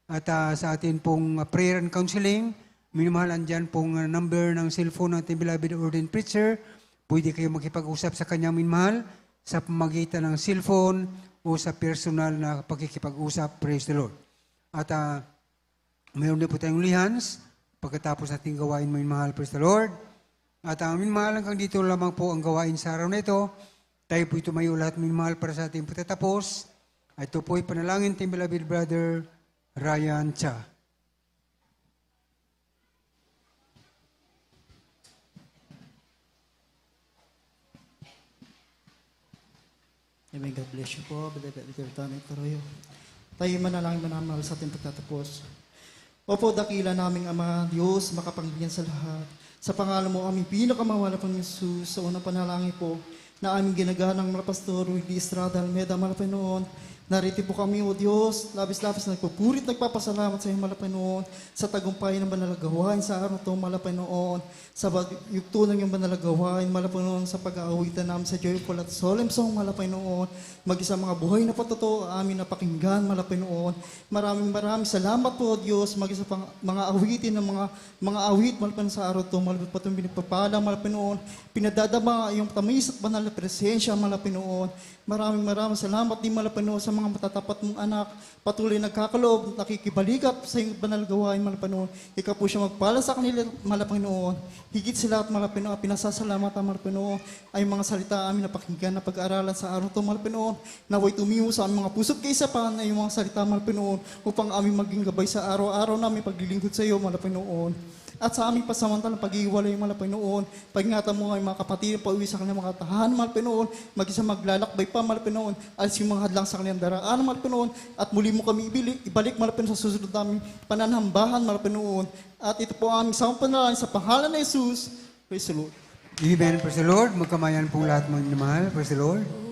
At sa atin pong prayer and counseling, minamahal andyan pong number ng cellphone ng ating beloved ordained preacher. Pwede kayo makipag-usap sa kanyang minamahal sa pamagitan ng cellphone o sa personal na pakikipag-usap. Praise the Lord. At mayroon din po tayong lihans pagkatapos nating gawain minamahal. Praise the Lord. At minamahal hanggang dito lamang po ang gawain sa araw na ito. Tayo po tumayo lahat minamahal para sa ating patatapos. Ito po ay panalangin ating beloved brother Ryan Cha. Amen. God bless you po, Beloved Tanay Taroyo. Tayo manalangin manamahal sa ating pagtatapos. Opo, dakila naming Ama, Diyos, makapangyarihan sa lahat. Sa pangalan mo, aming pinakamawala pang Jesus, sa unang panalangin po, na aming ginaganang mga pastor, Willie Estrada, Almeda, Malapanoon. Narito po kami, O Diyos, labis-labis nagpupurit, nagpapasalamat sa iyo, Malapanoon, sa tagumpay ng banalagawain sa araw ito, Malapanoon, sa yugto ng iyong banalagawain, Malapanoon, sa pag-aawitan namin sa joyful at solemn song, Malapanoon, mag-isa mga buhay na patotoo, amin napakinggan, Malapanoon. Maraming salamat po, O Diyos, mag-isa pang mga awitin ng mga awit, Malapanoon, sa araw ito, Malapanoon, patong binipapala, Malapanoon, pinadadama iyong tamis at banal na presensya, Malapanoon. Maraming salamat din, Malapanoon, sa mga matatapat mong anak, patuloy nagkakaloob, nakikibalikap sa iyong banal gawain, Malapanoon. Ikaw po siya magpala sa kanila, Malapanoon. Higit sa lahat, Malapanoon, pinasasalamatan, Malapanoon, ay mga salita amin na pakinggan na pag-aaralan sa araw ito, Malapanoon. Naway tumiho sa aming mga puso't kaisapan ay mga salita, Malapanoon, upang aming maging gabay sa araw-araw namin paglilingkod sa iyo, Malapanoon. At sa aming pasamantalang pag-iwalay, Malapanoon, pag-ingatan mo ay mga kapatid, pauwi sa kanilang mga tahanan, Malapanoon, mag-isa maglalakbay pa, Malapanoon, alis yung mga hadlang sa kanilang daraan, Malapanoon, at muli mo kami ibalik, Malapanoon, sa susunod namin pananambahan, Malapanoon. At ito po ang aming samang panalangin sa pangalan ng Jesus. Praise the Lord. Amen. Praise the Lord. Magkamayan po lahat mga minamahal. Praise the Lord.